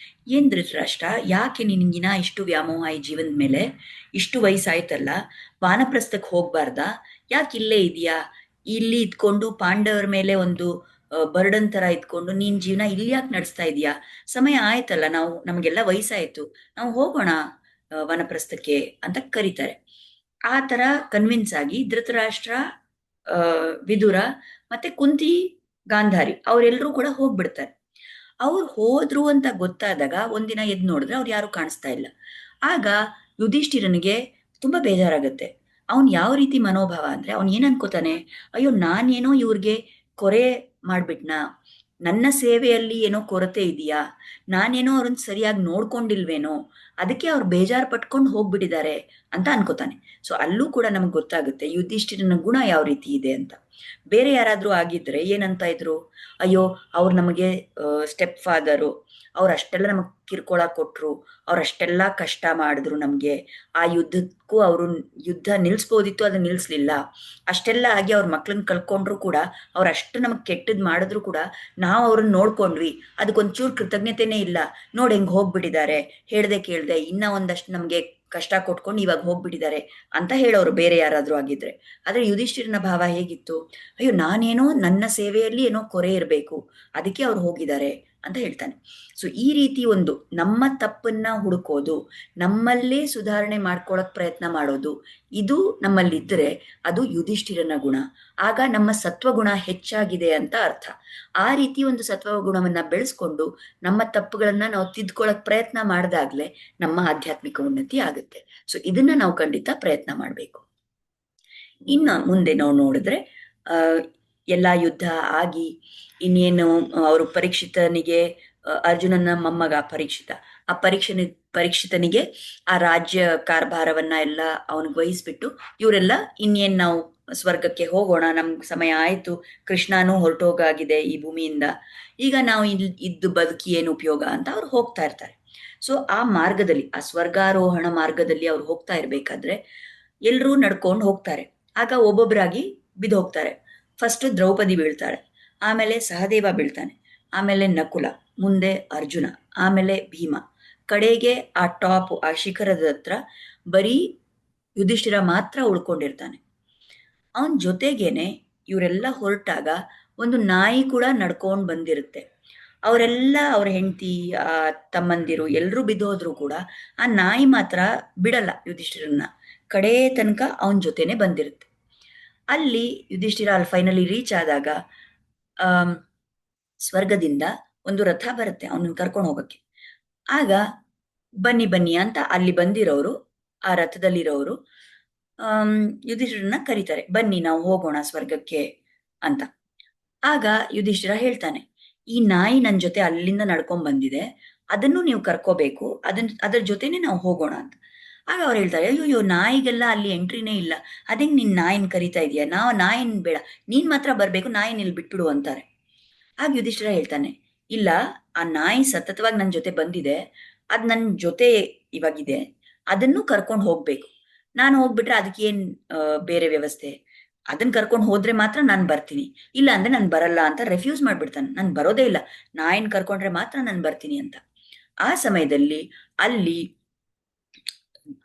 ಏನ್ ಧೃತರಾಷ್ಟ್ರ, ಯಾಕೆ ನಿನಗಿನ ಇಷ್ಟು ವ್ಯಾಮೋಹ ಈ ಜೀವನದ ಮೇಲೆ, ಇಷ್ಟು ವಯಸ್ಸಾಯ್ತಲ್ಲ, ವಾನಪ್ರಸ್ಥಕ್ಕೆ ಹೋಗ್ಬಾರ್ದಾ, ಯಾಕೆ ಇಲ್ಲೇ ಇದೆಯಾ, ಇಲ್ಲಿ ಇದ್ಕೊಂಡು ಪಾಂಡವರ ಮೇಲೆ ಒಂದು ಬರ್ಡನ್ ತರ ಇದ್ಕೊಂಡು ನೀನ್ ಜೀವನ ಇಲ್ಲಿ ಯಾಕೆ ನಡೆಸ್ತಾ ಇದೀಯಾ, ಸಮಯ ಆಯ್ತಲ್ಲ, ನಮಗೆಲ್ಲ ವಯಸ್ಸಾಯ್ತು, ನಾವು ಹೋಗೋಣ ವನಪ್ರಸ್ಥಕ್ಕೆ ಅಂತ ಕರೀತಾರೆ. ಆ ತರ ಕನ್ವಿನ್ಸ್ ಆಗಿ ಧೃತರಾಷ್ಟ್ರ, ವಿದುರ ಮತ್ತೆ ಕುಂತಿ, ಗಾಂಧಾರಿ ಅವರೆಲ್ಲರೂ ಕೂಡ ಹೋಗ್ಬಿಡ್ತಾರೆ. ಅವ್ರು ಹೋದ್ರು ಅಂತ ಗೊತ್ತಾದಾಗ ಒಂದಿನ ಎದ್ದು ನೋಡಿದ್ರೆ ಅವ್ರು ಯಾರು ಕಾಣಿಸ್ತಾ ಇಲ್ಲ. ಆಗ ಯುಧಿಷ್ಠಿರನಿಗೆ ತುಂಬಾ ಬೇಜಾರಾಗತ್ತೆ. ಅವನ್ ಯಾವ ರೀತಿ ಮನೋಭಾವ ಅಂದ್ರೆ, ಅವನ್ ಏನ್ ಅನ್ಕೋತಾನೆ, ಅಯ್ಯೋ ನಾನೇನೋ ಇವ್ರಿಗೆ ಕೊರೆ ಮಾಡ್ಬಿಟ್ನಾ, ನನ್ನ ಸೇವೆಯಲ್ಲಿ ಏನೋ ಕೊರತೆ ಇದೆಯಾ, ನಾನೇನೋ ಅವ್ರನ್ನ ಸರಿಯಾಗಿ ನೋಡ್ಕೊಂಡಿಲ್ವೇನೋ, ಅದಕ್ಕೆ ಅವ್ರು ಬೇಜಾರು ಪಟ್ಕೊಂಡು ಹೋಗ್ಬಿಟ್ಟಿದ್ದಾರೆ ಅಂತ ಅನ್ಕೋತಾನೆ. ಸೊ ಅಲ್ಲೂ ಕೂಡ ನಮ್ಗೆ ಗೊತ್ತಾಗುತ್ತೆ ಯುಧಿಷ್ಠಿರನ ಗುಣ ಯಾವ ರೀತಿ ಇದೆ ಅಂತ. ಬೇರೆ ಯಾರಾದ್ರೂ ಆಗಿದ್ರೆ ಏನಂತ ಇದ್ರು, ಅಯ್ಯೋ ಅವ್ರು ನಮಗೆ ಸ್ಟೆಪ್ ಫಾದರು, ಅವ್ರು ಅಷ್ಟೆಲ್ಲ ನಮಗ್ ಕಿರ್ಕೊಳ ಕೊಟ್ರು, ಅವ್ರು ಅಷ್ಟೆಲ್ಲ ಕಷ್ಟ ಮಾಡಿದ್ರು ನಮ್ಗೆ, ಆ ಯುದ್ಧಕ್ಕೂ ಅವರು ಯುದ್ಧ ನಿಲ್ಸ್ಬೋದಿತ್ತು, ಅದನ್ನ ನಿಲ್ಸ್ಲಿಲ್ಲ, ಅಷ್ಟೆಲ್ಲ ಆಗಿ ಅವ್ರ ಮಕ್ಳನ್ನ ಕಳ್ಕೊಂಡ್ರು ಕೂಡ, ಅವ್ರು ಅಷ್ಟು ನಮಗ್ ಕೆಟ್ಟದ್ ಮಾಡಿದ್ರು ಕೂಡ ನಾವು ಅವ್ರನ್ನ ನೋಡ್ಕೊಂಡ್ವಿ, ಅದಕ್ಕೊಂಚೂರು ಕೃತಜ್ಞತೆನೇ ಇಲ್ಲ, ನೋಡಿ ಹೆಂಗ್ ಹೋಗ್ಬಿಟ್ಟಿದ್ದಾರೆ, ಹೇಳ್ದೆ ಕೇಳ್ದೆ ಇನ್ನ ಒಂದಷ್ಟು ನಮ್ಗೆ ಕಷ್ಟ ಕೊಟ್ಕೊಂಡು ಇವಾಗ ಹೋಗ್ಬಿಟ್ಟಿದ್ದಾರೆ ಅಂತ ಹೇಳೋರು ಬೇರೆ ಯಾರಾದ್ರೂ ಆಗಿದ್ರೆ. ಆದ್ರೆ ಯುಧಿಷ್ಠಿರನ ಭಾವ ಹೇಗಿತ್ತು, ಅಯ್ಯೋ ನಾನೇನೋ ನನ್ನ ಸೇವೆಯಲ್ಲಿ ಏನೋ ಕೊರೆ ಇರಬೇಕು, ಅದಕ್ಕೆ ಅವ್ರು ಹೋಗಿದ್ದಾರೆ ಅಂತ ಹೇಳ್ತಾನೆ. ಸೊ ಈ ರೀತಿ ಒಂದು ನಮ್ಮ ತಪ್ಪನ್ನ ಹುಡುಕೋದು, ನಮ್ಮಲ್ಲೇ ಸುಧಾರಣೆ ಮಾಡ್ಕೊಳಕ್ ಪ್ರಯತ್ನ ಮಾಡೋದು, ಇದು ನಮ್ಮಲ್ಲಿದ್ದರೆ ಅದು ಯುಧಿಷ್ಠಿರನ ಗುಣ. ಆಗ ನಮ್ಮ ಸತ್ವಗುಣ ಹೆಚ್ಚಾಗಿದೆ ಅಂತ ಅರ್ಥ. ಆ ರೀತಿ ಒಂದು ಸತ್ವಗುಣವನ್ನ ಬೆಳೆಸ್ಕೊಂಡು ನಮ್ಮ ತಪ್ಪುಗಳನ್ನ ನಾವು ತಿದ್ಕೊಳಕ್ ಪ್ರಯತ್ನ ಮಾಡಿದಾಗ್ಲೇ ನಮ್ಮ ಆಧ್ಯಾತ್ಮಿಕ ಉನ್ನತಿ ಆಗುತ್ತೆ. ಸೊ ಇದನ್ನ ನಾವು ಖಂಡಿತ ಪ್ರಯತ್ನ ಮಾಡ್ಬೇಕು. ಇನ್ನ ಮುಂದೆ ನಾವು ನೋಡಿದ್ರೆ ಎಲ್ಲಾ ಯುದ್ಧ ಆಗಿ ಇನ್ನೇನು ಅವರು ಪರೀಕ್ಷಿತನಿಗೆ, ಅರ್ಜುನನ ಮೊಮ್ಮಗ ಪರೀಕ್ಷಿತ, ಆ ಪರೀಕ್ಷಿತನಿಗೆ ಆ ರಾಜ್ಯ ಕಾರ್ಭಾರವನ್ನ ಎಲ್ಲ ಅವನಿಗೆ ವಹಿಸ್ಬಿಟ್ಟು, ಇವರೆಲ್ಲ ಇನ್ನೇನ್ ನಾವು ಸ್ವರ್ಗಕ್ಕೆ ಹೋಗೋಣ, ನಮ್ಗೆ ಸಮಯ ಆಯ್ತು, ಕೃಷ್ಣನೂ ಹೊರಟೋಗಾಗಿದೆ ಈ ಭೂಮಿಯಿಂದ, ಈಗ ನಾವು ಇದ್ದು ಬದುಕಿ ಏನು ಉಪಯೋಗ ಅಂತ ಅವ್ರು ಹೋಗ್ತಾ ಇರ್ತಾರೆ. ಸೊ ಆ ಮಾರ್ಗದಲ್ಲಿ, ಆ ಸ್ವರ್ಗಾರೋಹಣ ಮಾರ್ಗದಲ್ಲಿ ಅವ್ರು ಹೋಗ್ತಾ ಇರ್ಬೇಕಾದ್ರೆ ಎಲ್ರೂ ನಡ್ಕೊಂಡು ಹೋಗ್ತಾರೆ. ಆಗ ಒಬ್ಬೊಬ್ಬರಾಗಿ ಬಿದ್ದು ಹೋಗ್ತಾರೆ. ಫಸ್ಟ್ ದ್ರೌಪದಿ ಬೀಳ್ತಾಳೆ, ಆಮೇಲೆ ಸಹದೇವ ಬೀಳ್ತಾನೆ, ಆಮೇಲೆ ನಕುಲ, ಮುಂದೆ ಅರ್ಜುನ, ಆಮೇಲೆ ಭೀಮ, ಕಡೆಗೆ ಆ ಟಾಪ್, ಆ ಶಿಖರದ ಹತ್ರ ಬರೀ ಯುಧಿಷ್ಠಿರ ಮಾತ್ರ ಉಳ್ಕೊಂಡಿರ್ತಾನೆ. ಅವನ್ ಜೊತೆಗೇನೆ ಇವರೆಲ್ಲ ಹೊರಟಾಗ ಒಂದು ನಾಯಿ ಕೂಡ ನಡ್ಕೊಂಡ್ ಬಂದಿರುತ್ತೆ. ಅವರೆಲ್ಲ ಅವ್ರ ಹೆಂಡತಿ, ಆ ತಮ್ಮಂದಿರು ಎಲ್ರೂ ಬಿದ್ದೋದ್ರು ಕೂಡ ಆ ನಾಯಿ ಮಾತ್ರ ಬಿಡಲ್ಲ ಯುಧಿಷ್ಠಿರನ್ನ, ಕಡೇ ತನಕ ಅವನ್ ಜೊತೆನೆ ಬಂದಿರುತ್ತೆ. ಅಲ್ಲಿ ಯುಧಿಷ್ಠಿರ ಅಲ್ಲಿ ಫೈನಲಿ ರೀಚ್ ಆದಾಗ ಸ್ವರ್ಗದಿಂದ ಒಂದು ರಥ ಬರುತ್ತೆ ಅವನನ್ನ ಕರ್ಕೊಂಡು ಹೋಗಕ್ಕೆ. ಆಗ ಬನ್ನಿ ಬನ್ನಿ ಅಂತ ಅಲ್ಲಿ ಬಂದಿರೋರು, ಆ ರಥದಲ್ಲಿರೋರು ಯುಧಿಷ್ಠಿರನ್ನ ಕರೀತಾರೆ, ಬನ್ನಿ ನಾವು ಹೋಗೋಣ ಸ್ವರ್ಗಕ್ಕೆ ಅಂತ. ಆಗ ಯುಧಿಷ್ಠಿರ ಹೇಳ್ತಾನೆ, ಈ ನಾಯಿ ನನ್ ಜೊತೆ ಅಲ್ಲಿಂದ ನಡ್ಕೊಂಡ್ ಬಂದಿದೆ, ಅದನ್ನು ನೀವು ಕರ್ಕೋಬೇಕು, ಅದರ ಜೊತೆನೆ ನಾವು ಹೋಗೋಣ ಅಂತ. ಆಗ ಅವ್ರು ಹೇಳ್ತಾರೆ, ಅಯ್ಯೋ ನಾಯಿಗೆಲ್ಲ ಅಲ್ಲಿ ಎಂಟ್ರಿನೇ ಇಲ್ಲ, ಅದೇಂಗ್ ನಿನ್ ನಾಯಿನ್ ಕರಿತಾ ಇದೀಯ, ನಾಯಿನ್ ಬೇಡ, ನೀನ್ ಮಾತ್ರ ಬರ್ಬೇಕು, ನಾಯಿನ್ ಇಲ್ಲಿ ಬಿಟ್ಬಿಡು ಅಂತಾರೆ. ಆಗ ಯುಧಿಷ್ಠಿರ ಹೇಳ್ತಾನೆ, ಇಲ್ಲ, ಆ ನಾಯಿ ಸತತವಾಗಿ ನನ್ ಜೊತೆ ಬಂದಿದೆ, ಅದ್ ನನ್ ಜೊತೆ ಇವಾಗಿದೆ, ಅದನ್ನು ಕರ್ಕೊಂಡು ಹೋಗ್ಬೇಕು, ನಾನು ಹೋಗ್ಬಿಟ್ರೆ ಅದಕ್ಕೆ ಏನ್ ಬೇರೆ ವ್ಯವಸ್ಥೆ, ಅದನ್ನ ಕರ್ಕೊಂಡು ಹೋದ್ರೆ ಮಾತ್ರ ನಾನು ಬರ್ತೀನಿ, ಇಲ್ಲ ಅಂದ್ರೆ ನಾನು ಬರಲ್ಲ ಅಂತ ರೆಫ್ಯೂಸ್ ಮಾಡ್ಬಿಡ್ತಾನೆ, ನಾನು ಬರೋದೇ ಇಲ್ಲ, ನಾಯಿನ್ ಕರ್ಕೊಂಡ್ರೆ ಮಾತ್ರ ನಾನು ಬರ್ತೀನಿ ಅಂತ. ಆ ಸಮಯದಲ್ಲಿ ಅಲ್ಲಿ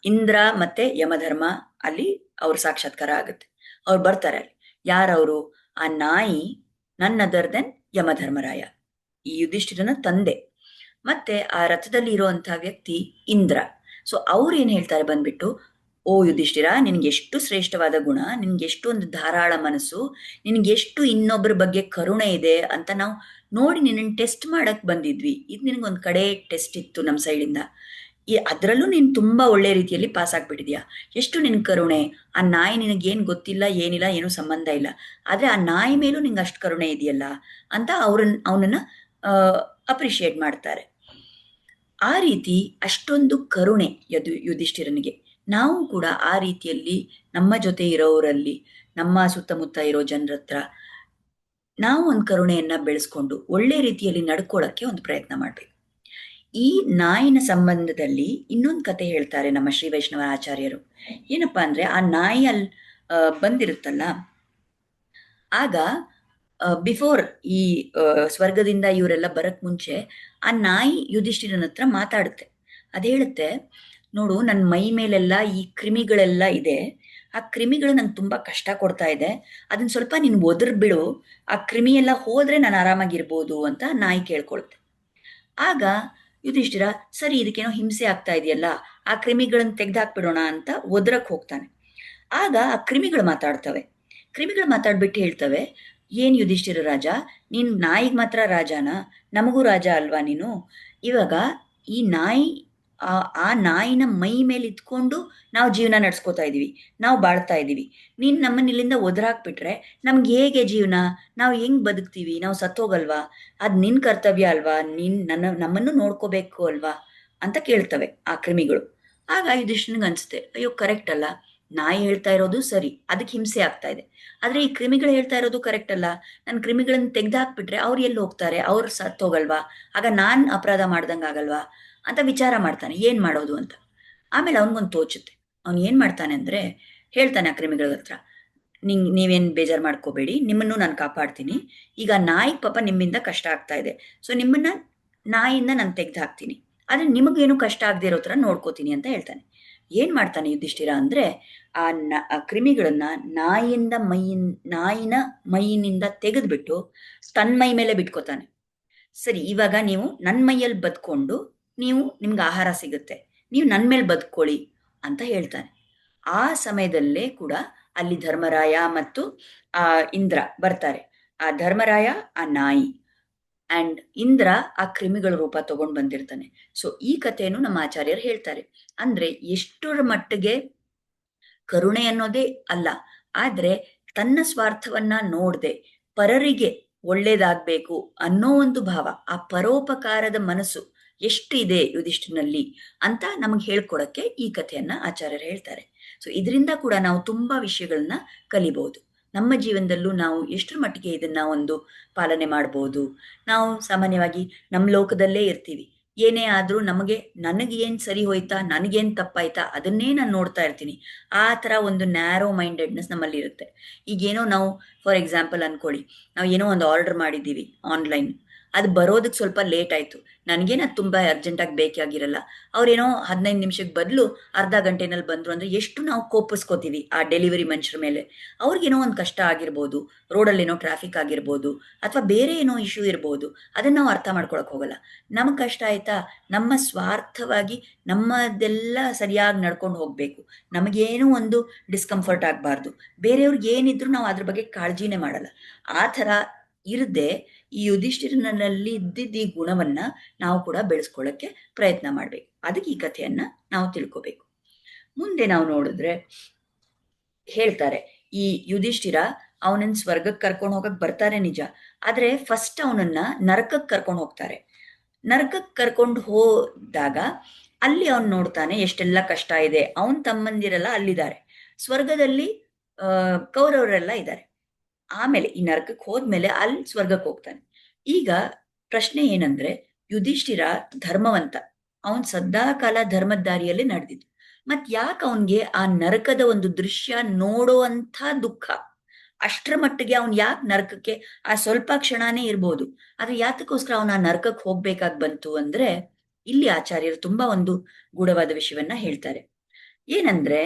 ಇಂದ್ರ ಮತ್ತೆ ಯಮಧರ್ಮ ಅಲ್ಲಿ ಅವ್ರ ಸಾಕ್ಷಾತ್ಕಾರ ಆಗುತ್ತೆ. ಅವ್ರು ಬರ್ತಾರೆ ಅಲ್ಲಿ. ಯಾರವರು? ಆ ನಾಯಿ ನನ್ ಅದರ್ ದೆನ್ ಯಮಧರ್ಮರಾಯ, ಈ ಯುಧಿಷ್ಠಿರನ ತಂದೆ. ಮತ್ತೆ ಆ ರಥದಲ್ಲಿ ಇರುವಂತಹ ವ್ಯಕ್ತಿ ಇಂದ್ರ. ಸೊ ಅವ್ರು ಏನ್ ಹೇಳ್ತಾರೆ ಬಂದ್ಬಿಟ್ಟು, ಓ ಯುಧಿಷ್ಠಿರ, ನಿನ್ಗೆಷ್ಟು ಶ್ರೇಷ್ಠವಾದ ಗುಣ, ನಿನ್ಗೆಷ್ಟು ಒಂದು ಧಾರಾಳ ಮನಸ್ಸು, ನಿನ್ಗೆಷ್ಟು ಇನ್ನೊಬ್ಬರ ಬಗ್ಗೆ ಕರುಣೆ ಇದೆ ಅಂತ ನಾವು ನೋಡಿ ನಿನ್ನ ಟೆಸ್ಟ್ ಮಾಡಕ್ ಬಂದಿದ್ವಿ. ಇದು ನಿನ್ಗೊಂದ್ ಕಡೆ ಟೆಸ್ಟ್ ಇತ್ತು ನಮ್ಮ ಸೈಡಿಂದ. ಅದ್ರಲ್ಲೂ ನೀನ್ ತುಂಬಾ ಒಳ್ಳೆ ರೀತಿಯಲ್ಲಿ ಪಾಸ್ ಆಗ್ಬಿಟ್ಟಿದ್ಯಾ. ಎಷ್ಟು ನಿನ್ ಕರುಣೆ. ಆ ನಾಯಿ ನಿನಗೇನ್ ಗೊತ್ತಿಲ್ಲ, ಏನಿಲ್ಲ, ಏನೂ ಸಂಬಂಧ ಇಲ್ಲ, ಆದ್ರೆ ಆ ನಾಯಿ ಮೇಲೂ ನಿಂಗೆ ಅಷ್ಟು ಕರುಣೆ ಇದೆಯಲ್ಲ ಅಂತ ಅವನನ್ನ ಅಪ್ರಿಶಿಯೇಟ್ ಮಾಡ್ತಾರೆ. ಆ ರೀತಿ ಅಷ್ಟೊಂದು ಕರುಣೆ ಯುಧಿಷ್ಠಿರನಿಗೆ. ನಾವು ಕೂಡ ಆ ರೀತಿಯಲ್ಲಿ ನಮ್ಮ ಜೊತೆ ಇರೋರಲ್ಲಿ, ನಮ್ಮ ಸುತ್ತಮುತ್ತ ಇರೋ ಜನರ ಹತ್ರ ನಾವು ಒಂದು ಕರುಣೆಯನ್ನ ಬೆಳೆಸ್ಕೊಂಡು ಒಳ್ಳೆ ರೀತಿಯಲ್ಲಿ ನಡ್ಕೊಳ್ಳಕ್ಕೆ ಒಂದು ಪ್ರಯತ್ನ ಮಾಡ್ಬೇಕು. ಈ ನಾಯಿನ ಸಂಬಂಧದಲ್ಲಿ ಇನ್ನೊಂದು ಕತೆ ಹೇಳ್ತಾರೆ ನಮ್ಮ ಶ್ರೀ ವೈಷ್ಣವ ಆಚಾರ್ಯರು. ಏನಪ್ಪಾ ಅಂದ್ರೆ, ಆ ನಾಯಿ ಅಲ್ಲಿ ಬಂದಿರುತ್ತಲ್ಲ, ಆಗ ಬಿಫೋರ್ ಈ ಸ್ವರ್ಗದಿಂದ ಇವರೆಲ್ಲ ಬರಕ್ ಮುಂಚೆ ಆ ನಾಯಿ ಯುಧಿಷ್ಠಿರನ ಹತ್ರ ಮಾತಾಡುತ್ತೆ. ಅದ್ ಹೇಳುತ್ತೆ, ನೋಡು, ನನ್ನ ಮೈ ಮೇಲೆಲ್ಲ ಈ ಕ್ರಿಮಿಗಳೆಲ್ಲ ಇದೆ, ಆ ಕ್ರಿಮಿಗಳು ನಂಗೆ ತುಂಬಾ ಕಷ್ಟ ಕೊಡ್ತಾ ಇದೆ, ಅದನ್ನ ಸ್ವಲ್ಪ ನೀನು ಒದರ್ ಬಿಡು, ಆ ಕ್ರಿಮಿ ಎಲ್ಲ ಹೋದ್ರೆ ನಾನು ಆರಾಮಾಗಿರ್ಬೋದು ಅಂತ ನಾಯಿ ಕೇಳ್ಕೊಳುತ್ತೆ. ಆಗ ಯುಧಿಷ್ಠಿರ, ಸರಿ, ಇದಕ್ಕೇನೋ ಹಿಂಸೆ ಆಗ್ತಾ ಇದೆಯಲ್ಲ, ಆ ಕ್ರಿಮಿಗಳನ್ನ ತೆಗ್ದಾಕ್ಬಿಡೋಣ ಅಂತ ಒದ್ರಕ್ ಹೋಗ್ತಾನೆ. ಆಗ ಆ ಕ್ರಿಮಿಗಳು ಮಾತಾಡ್ತವೆ. ಕ್ರಿಮಿಗಳು ಮಾತಾಡ್ಬಿಟ್ಟು ಹೇಳ್ತವೆ, ಏನ್ ಯುಧಿಷ್ಠಿರ ರಾಜ, ನೀನ್ ನಾಯಿಗ್ ಮಾತ್ರ ರಾಜಾನ, ನಮಗೂ ರಾಜ ಅಲ್ವಾ ನೀನು? ಇವಾಗ ಈ ನಾಯಿ, ಆ ನಾಯಿನ ಮೈ ಮೇಲೆ ಇತ್ಕೊಂಡು ನಾವು ಜೀವನ ನಡ್ಸ್ಕೊತಾ ಇದೀವಿ, ನಾವು ಬಾಳ್ತಾ ಇದೀವಿ. ನೀನ್ ನಮ್ಮನ್ನ ಇಲ್ಲಿಂದ ಒದರಾಕ್ಬಿಟ್ರೆ ನಮ್ಗೆ ಹೇಗೆ ಜೀವನ? ನಾವು ಹೆಂಗ್ ಬದುಕ್ತೀವಿ? ನಾವು ಸತ್ತೋಗಲ್ವಾ? ಅದ್ ನಿನ್ ಕರ್ತವ್ಯ ಅಲ್ವಾ? ನಮ್ಮನ್ನು ನೋಡ್ಕೋಬೇಕು ಅಲ್ವಾ ಅಂತ ಕೇಳ್ತವೆ ಆ ಕ್ರಿಮಿಗಳು. ಆಗ ಯುಧಿಷ್ಠಿರನಿಗೆ ಅನ್ಸುತ್ತೆ, ಅಯ್ಯೋ ಕರೆಕ್ಟ್ ಅಲ್ಲ, ನಾಯಿ ಹೇಳ್ತಾ ಇರೋದು ಸರಿ, ಅದಕ್ಕೆ ಹಿಂಸೆ ಆಗ್ತಾ ಇದೆ. ಆದ್ರೆ ಈ ಕ್ರಿಮಿಗಳು ಹೇಳ್ತಾ ಇರೋದು ಕರೆಕ್ಟ್ ಅಲ್ಲ, ನನ್ ಕ್ರಿಮಿಗಳನ್ನ ತೆಗ್ದಾಕ್ಬಿಟ್ರೆ ಅವ್ರು ಎಲ್ಲಿ ಹೋಗ್ತಾರೆ? ಅವ್ರು ಸತ್ತೋಗಲ್ವಾ? ಆಗ ನಾನ್ ಅಪರಾಧ ಮಾಡ್ದಂಗ ಆಗಲ್ವಾ ಅಂತ ವಿಚಾರ ಮಾಡ್ತಾನೆ, ಏನ್ ಮಾಡೋದು ಅಂತ. ಆಮೇಲೆ ಅವನ್ಗೊಂದು ತೋಚುತ್ತೆ. ಅವ್ನು ಏನ್ ಮಾಡ್ತಾನೆ ಅಂದ್ರೆ, ಹೇಳ್ತಾನೆ ಆ ಕ್ರಿಮಿಗಳ ಹತ್ರ, ನೀವೇನ್ ಬೇಜಾರ್ ಮಾಡ್ಕೋಬೇಡಿ, ನಿಮ್ಮನ್ನು ನಾನು ಕಾಪಾಡ್ತೀನಿ. ಈಗ ನಾಯಿ ಪಾಪ ನಿಮ್ಮಿಂದ ಕಷ್ಟ ಆಗ್ತಾ ಇದೆ, ಸೊ ನಿಮ್ಮನ್ನ ನಾಯಿಯಿಂದ ನಾನು ತೆಗ್ದು ಹಾಕ್ತೀನಿ, ಆದ್ರೆ ನಿಮಗೇನು ಕಷ್ಟ ಆಗದೆ ಇರೋ ತರ ನೋಡ್ಕೋತೀನಿ ಅಂತ ಹೇಳ್ತಾನೆ. ಏನ್ ಮಾಡ್ತಾನೆ ಯುಧಿಷ್ಠಿರ ಅಂದ್ರೆ, ಆ ಕ್ರಿಮಿಗಳನ್ನ ನಾಯಿನ ಮೈಯಿನಿಂದ ತೆಗೆದ್ಬಿಟ್ಟು ತನ್ ಮೈ ಮೇಲೆ ಬಿಟ್ಕೋತಾನೆ. ಸರಿ, ಇವಾಗ ನೀವು ನನ್ ಮೈಯಲ್ಲಿ ಬದ್ಕೊಂಡು ನಿಮ್ಗೆ ಆಹಾರ ಸಿಗುತ್ತೆ, ನೀವು ನನ್ ಮೇಲೆ ಬದುಕೊಳ್ಳಿ ಅಂತ ಹೇಳ್ತಾನೆ. ಆ ಸಮಯದಲ್ಲೇ ಕೂಡ ಅಲ್ಲಿ ಧರ್ಮರಾಯ ಮತ್ತು ಆ ಇಂದ್ರ ಬರ್ತಾರೆ. ಆ ಧರ್ಮರಾಯ ಆ ನಾಯಿ ಅಂಡ್ ಇಂದ್ರ ಆ ಕ್ರಿಮಿಗಳ ರೂಪ ತಗೊಂಡ್ ಬಂದಿರ್ತಾನೆ. ಸೊ ಈ ಕಥೆಯನ್ನು ನಮ್ಮ ಆಚಾರ್ಯರು ಹೇಳ್ತಾರೆ. ಅಂದ್ರೆ ಎಷ್ಟರ ಮಟ್ಟಿಗೆ ಕರುಣೆ ಅನ್ನೋದೇ ಅಲ್ಲ, ಆದ್ರೆ ತನ್ನ ಸ್ವಾರ್ಥವನ್ನ ನೋಡದೆ ಪರರಿಗೆ ಒಳ್ಳೇದಾಗ್ಬೇಕು ಅನ್ನೋ ಒಂದು ಭಾವ, ಆ ಪರೋಪಕಾರದ ಮನಸ್ಸು ಎಷ್ಟು ಇದೆ ಯುಧಿಷ್ಠಿರನಲ್ಲಿ ಅಂತ ನಮಗೆ ಹೇಳ್ಕೊಡಕ್ಕೆ ಈ ಕಥೆಯನ್ನ ಆಚಾರ್ಯರು ಹೇಳ್ತಾರೆ. ಸೊ ಇದರಿಂದ ಕೂಡ ನಾವು ತುಂಬಾ ವಿಷಯಗಳನ್ನ ಕಲಿಬಹುದು. ನಮ್ಮ ಜೀವನದಲ್ಲೂ ನಾವು ಎಷ್ಟರ ಮಟ್ಟಿಗೆ ಇದನ್ನ ಒಂದು ಪಾಲನೆ ಮಾಡ್ಬೋದು. ನಾವು ಸಾಮಾನ್ಯವಾಗಿ ನಮ್ಮ ಲೋಕದಲ್ಲೇ ಇರ್ತೀವಿ, ಏನೇ ಆದ್ರೂ ನನಗೆ ಏನ್ ಸರಿ ಹೋಯ್ತಾ, ನನಗೇನ್ ತಪ್ಪಾಯ್ತಾ ಅದನ್ನೇ ನಾನು ನೋಡ್ತಾ ಇರ್ತೀನಿ. ಆ ತರ ಒಂದು ನ್ಯಾರೋ ಮೈಂಡೆಡ್ನೆಸ್ ನಮ್ಮಲ್ಲಿ ಇರುತ್ತೆ. ಈಗೇನೋ ನಾವು ಫಾರ್ ಎಕ್ಸಾಂಪಲ್ ಅನ್ಕೊಳ್ಳಿ, ನಾವು ಏನೋ ಒಂದು ಆರ್ಡರ್ ಮಾಡಿದ್ದೀವಿ ಆನ್ಲೈನ್, ಅದು ಬರೋದಕ್ಕೆ ಸ್ವಲ್ಪ ಲೇಟ್ ಆಯ್ತು, ನನಗೇನು ಅದು ತುಂಬಾ ಅರ್ಜೆಂಟಾಗಿ ಬೇಕಾಗಿರಲ್ಲ, ಅವ್ರೇನೋ 15 ನಿಮಿಷಕ್ಕೆ ಬದಲು ಅರ್ಧ ಗಂಟೆನಲ್ಲಿ ಬಂದ್ರು ಅಂದ್ರೆ ಎಷ್ಟು ನಾವು ಕೋಪಿಸ್ಕೋತೀವಿ ಆ ಡೆಲಿವರಿ ಮನುಷ್ಯರ ಮೇಲೆ. ಅವ್ರಿಗೇನೋ ಒಂದು ಕಷ್ಟ ಆಗಿರ್ಬೋದು, ರೋಡಲ್ಲಿ ಏನೋ ಟ್ರಾಫಿಕ್ ಆಗಿರ್ಬೋದು, ಅಥವಾ ಬೇರೆ ಏನೋ ಇಶ್ಯೂ ಇರ್ಬೋದು, ಅದನ್ನ ನಾವು ಅರ್ಥ ಮಾಡ್ಕೊಳಕ್ ಹೋಗಲ್ಲ. ನಮ್ಗೆ ಕಷ್ಟ ಆಯ್ತಾ, ನಮ್ಮ ಸ್ವಾರ್ಥವಾಗಿ ನಮ್ಮದೆಲ್ಲ ಸರಿಯಾಗಿ ನಡ್ಕೊಂಡು ಹೋಗ್ಬೇಕು, ನಮಗೇನೋ ಒಂದು ಡಿಸ್ಕಂಫರ್ಟ್ ಆಗಬಾರ್ದು, ಬೇರೆಯವ್ರಿಗೆ ಏನಿದ್ರು ನಾವು ಅದ್ರ ಬಗ್ಗೆ ಕಾಳಜಿನೇ ಮಾಡಲ್ಲ. ಆ ಥರ ಇರದೆ ಈ ಯುಧಿಷ್ಠಿರನಲ್ಲಿ ಇದ್ದಿದ್ದ ಈ ಗುಣವನ್ನ ನಾವು ಕೂಡ ಬೆಳೆಸ್ಕೊಳ್ಳಕ್ಕೆ ಪ್ರಯತ್ನ ಮಾಡ್ಬೇಕು. ಅದಕ್ಕೆ ಈ ಕಥೆಯನ್ನ ನಾವು ತಿಳ್ಕೋಬೇಕು. ಮುಂದೆ ನಾವು ನೋಡಿದ್ರೆ ಹೇಳ್ತಾರೆ, ಈ ಯುಧಿಷ್ಠಿರ ಅವನನ್ನ ಸ್ವರ್ಗಕ್ಕೆ ಕರ್ಕೊಂಡು ಹೋಗಕ್ ಬರ್ತಾರೆ ನಿಜ, ಆದ್ರೆ ಫಸ್ಟ್ ಅವನನ್ನ ನರಕಕ್ಕೆ ಕರ್ಕೊಂಡು ಹೋಗ್ತಾರೆ. ನರಕಕ್ಕೆ ಕರ್ಕೊಂಡು ಹೋದಾಗ ಅಲ್ಲಿ ಅವನ್ ನೋಡ್ತಾನೆ ಎಷ್ಟೆಲ್ಲ ಕಷ್ಟ ಇದೆ, ಅವನ್ ತಮ್ಮಂದಿರೆಲ್ಲ ಅಲ್ಲಿದ್ದಾರೆ, ಸ್ವರ್ಗದಲ್ಲಿ ಕೌರವರೆಲ್ಲ ಇದ್ದಾರೆ. ಆಮೇಲೆ ಈ ನರಕಕ್ಕೆ ಹೋದ್ಮೇಲೆ ಅಲ್ಲಿ ಸ್ವರ್ಗಕ್ಕೆ ಹೋಗ್ತಾನೆ. ಈಗ ಪ್ರಶ್ನೆ ಏನಂದ್ರೆ, ಯುಧಿಷ್ಠಿರ ಧರ್ಮವಂತ, ಅವನ್ ಸದಾ ಕಾಲ ಧರ್ಮದ ದಾರಿಯಲ್ಲಿ ನಡೆದಿದ್ದು, ಮತ್ ಯಾಕೆ ಅವನ್ಗೆ ಆ ನರಕದ ಒಂದು ದೃಶ್ಯ ನೋಡೋ ಅಂತ ದುಃಖ? ಅಷ್ಟ್ರ ಮಟ್ಟಿಗೆ ಅವ್ನ್ ಯಾಕೆ ನರಕಕ್ಕೆ, ಆ ಸ್ವಲ್ಪ ಕ್ಷಣನೇ ಇರ್ಬೋದು, ಆದ್ರೆ ಯಾತಕ್ಕೋಸ್ಕರ ಅವನ ಆ ನರಕಕ್ಕೆ ಹೋಗ್ಬೇಕಾಗ್ ಬಂತು ಅಂದ್ರೆ, ಇಲ್ಲಿ ಆಚಾರ್ಯರು ತುಂಬಾ ಒಂದು ಗೂಢವಾದ ವಿಷಯವನ್ನ ಹೇಳ್ತಾರೆ. ಏನಂದ್ರೆ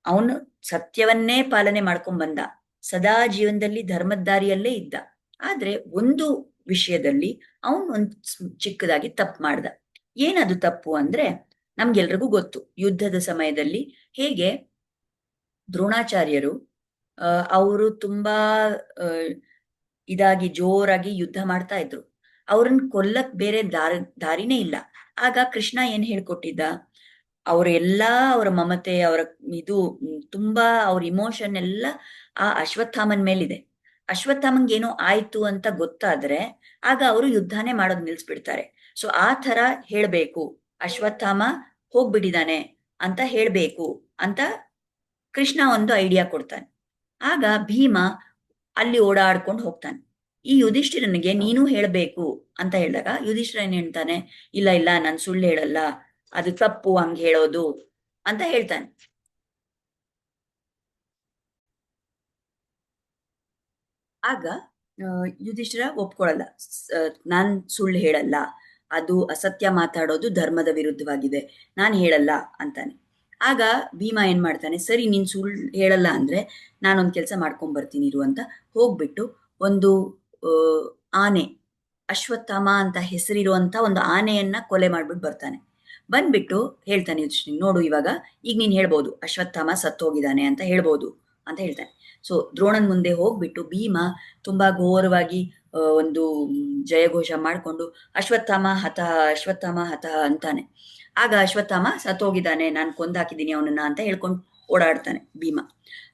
ಅವನು ಸತ್ಯವನ್ನೇ ಪಾಲನೆ ಮಾಡ್ಕೊಂಡ್ ಬಂದ, ಸದಾ ಜೀವನದಲ್ಲಿ ಧರ್ಮದ ದಾರಿಯಲ್ಲೇ ಇದ್ದ. ಆದ್ರೆ ಒಂದು ವಿಷಯದಲ್ಲಿ ಅವನು ಒಂದು ಚಿಕ್ಕದಾಗಿ ತಪ್ಪು ಮಾಡ್ದ. ಏನದು ತಪ್ಪು ಅಂದ್ರೆ, ನಮ್ಗೆಲ್ರಿಗೂ ಗೊತ್ತು ಯುದ್ಧದ ಸಮಯದಲ್ಲಿ ಹೇಗೆ ದ್ರೋಣಾಚಾರ್ಯರು ಅವರು ತುಂಬಾ ಇದಾಗಿ ಜೋರಾಗಿ ಯುದ್ಧ ಮಾಡ್ತಾ ಇದ್ರು. ಅವ್ರನ್ನ ಕೊಲ್ಲಕ್ ಬೇರೆ ದಾರಿನೇ ಇಲ್ಲ. ಆಗ ಕೃಷ್ಣ ಏನ್ ಹೇಳ್ಕೊಟ್ಟಿದ್ದ, ಅವರೆಲ್ಲಾ ಅವರ ಮಮತೆ, ಅವರ ಇದು ತುಂಬಾ ಅವ್ರ ಇಮೋಷನ್ ಎಲ್ಲ ಆ ಅಶ್ವತ್ಥಾಮನ್ ಮೇಲಿದೆ. ಅಶ್ವತ್ಥಾಮನ್ಗೆ ಏನೋ ಆಯ್ತು ಅಂತ ಗೊತ್ತಾದ್ರೆ ಆಗ ಅವರು ಯುದ್ಧನೇ ಮಾಡೋದ್ ನಿಲ್ಸ್ಬಿಡ್ತಾರೆ. ಸೊ ಆ ತರ ಹೇಳ್ಬೇಕು, ಅಶ್ವತ್ಥಾಮ ಹೋಗ್ಬಿಟ್ಟಿದಾನೆ ಅಂತ ಹೇಳ್ಬೇಕು ಅಂತ ಕೃಷ್ಣ ಒಂದು ಐಡಿಯಾ ಕೊಡ್ತಾನೆ. ಆಗ ಭೀಮ ಅಲ್ಲಿ ಓಡಾಡ್ಕೊಂಡು ಹೋಗ್ತಾನೆ. ಈ ಯುಧಿಷ್ಠಿರನಿಗೆ ನೀನು ಹೇಳ್ಬೇಕು ಅಂತ ಹೇಳಿದಾಗ ಯುಧಿಷ್ಠಿರ ಏನ್ ಹೇಳ್ತಾನೆ, ಇಲ್ಲ ಇಲ್ಲ ನಾನ್ ಸುಳ್ಳು ಹೇಳಲ್ಲ, ಅದು ತಪ್ಪು ಹಂಗ್ ಹೇಳೋದು ಅಂತ ಹೇಳ್ತಾನೆ. ಆಗ ಯುಧಿಷ್ಠಿರ ಒಪ್ಕೊಳ್ಳಲ್ಲ, ನಾನ್ ಸುಳ್ಳು ಹೇಳಲ್ಲ, ಅದು ಅಸತ್ಯ ಮಾತಾಡೋದು ಧರ್ಮದ ವಿರುದ್ಧವಾಗಿದೆ, ನಾನ್ ಹೇಳಲ್ಲ ಅಂತಾನೆ. ಆಗ ಭೀಮ ಏನ್ ಮಾಡ್ತಾನೆ, ಸರಿ ನೀನ್ ಸುಳ್ಳು ಹೇಳಲ್ಲ ಅಂದ್ರೆ ನಾನೊಂದ್ ಕೆಲಸ ಮಾಡ್ಕೊಂಡ್ ಬರ್ತೀನಿ ಇರು ಅಂತ ಹೋಗ್ಬಿಟ್ಟು ಒಂದು ಆನೆ, ಅಶ್ವತ್ಥಾಮ ಅಂತ ಹೆಸರಿರುವಂತ ಒಂದು ಆನೆಯನ್ನ ಕೊಲೆ ಮಾಡ್ಬಿಟ್ಟು ಬರ್ತಾನೆ. ಬಂದ್ಬಿಟ್ಟು ಹೇಳ್ತಾನೆ ಯುಧಿಷ್ಠಿರ, ನೋಡು ಇವಾಗ ಈಗ ನೀನ್ ಹೇಳ್ಬೋದು ಅಶ್ವತ್ಥಾಮ ಸತ್ತೋಗಿದ್ದಾನೆ ಅಂತ ಹೇಳ್ಬೋದು ಅಂತ ಹೇಳ್ತಾನೆ. ಸೊ ದ್ರೋಣನ್ ಮುಂದೆ ಹೋಗ್ಬಿಟ್ಟು ಭೀಮ ತುಂಬಾ ಘೋರವಾಗಿ ಒಂದು ಜಯಘೋಷ ಮಾಡ್ಕೊಂಡು ಅಶ್ವತ್ಥಾಮ ಹತಃ ಅಶ್ವತ್ಥಾಮ ಹತಃ ಅಂತಾನೆ. ಆಗ ಅಶ್ವತ್ಥಾಮ ಸತ್ತೋಗಿದ್ದಾನೆ, ನಾನು ಕೊಂದಾಕಿದ್ದೀನಿ ಅವನನ್ನ ಅಂತ ಹೇಳ್ಕೊಂಡು ಓಡಾಡ್ತಾನೆ ಭೀಮ.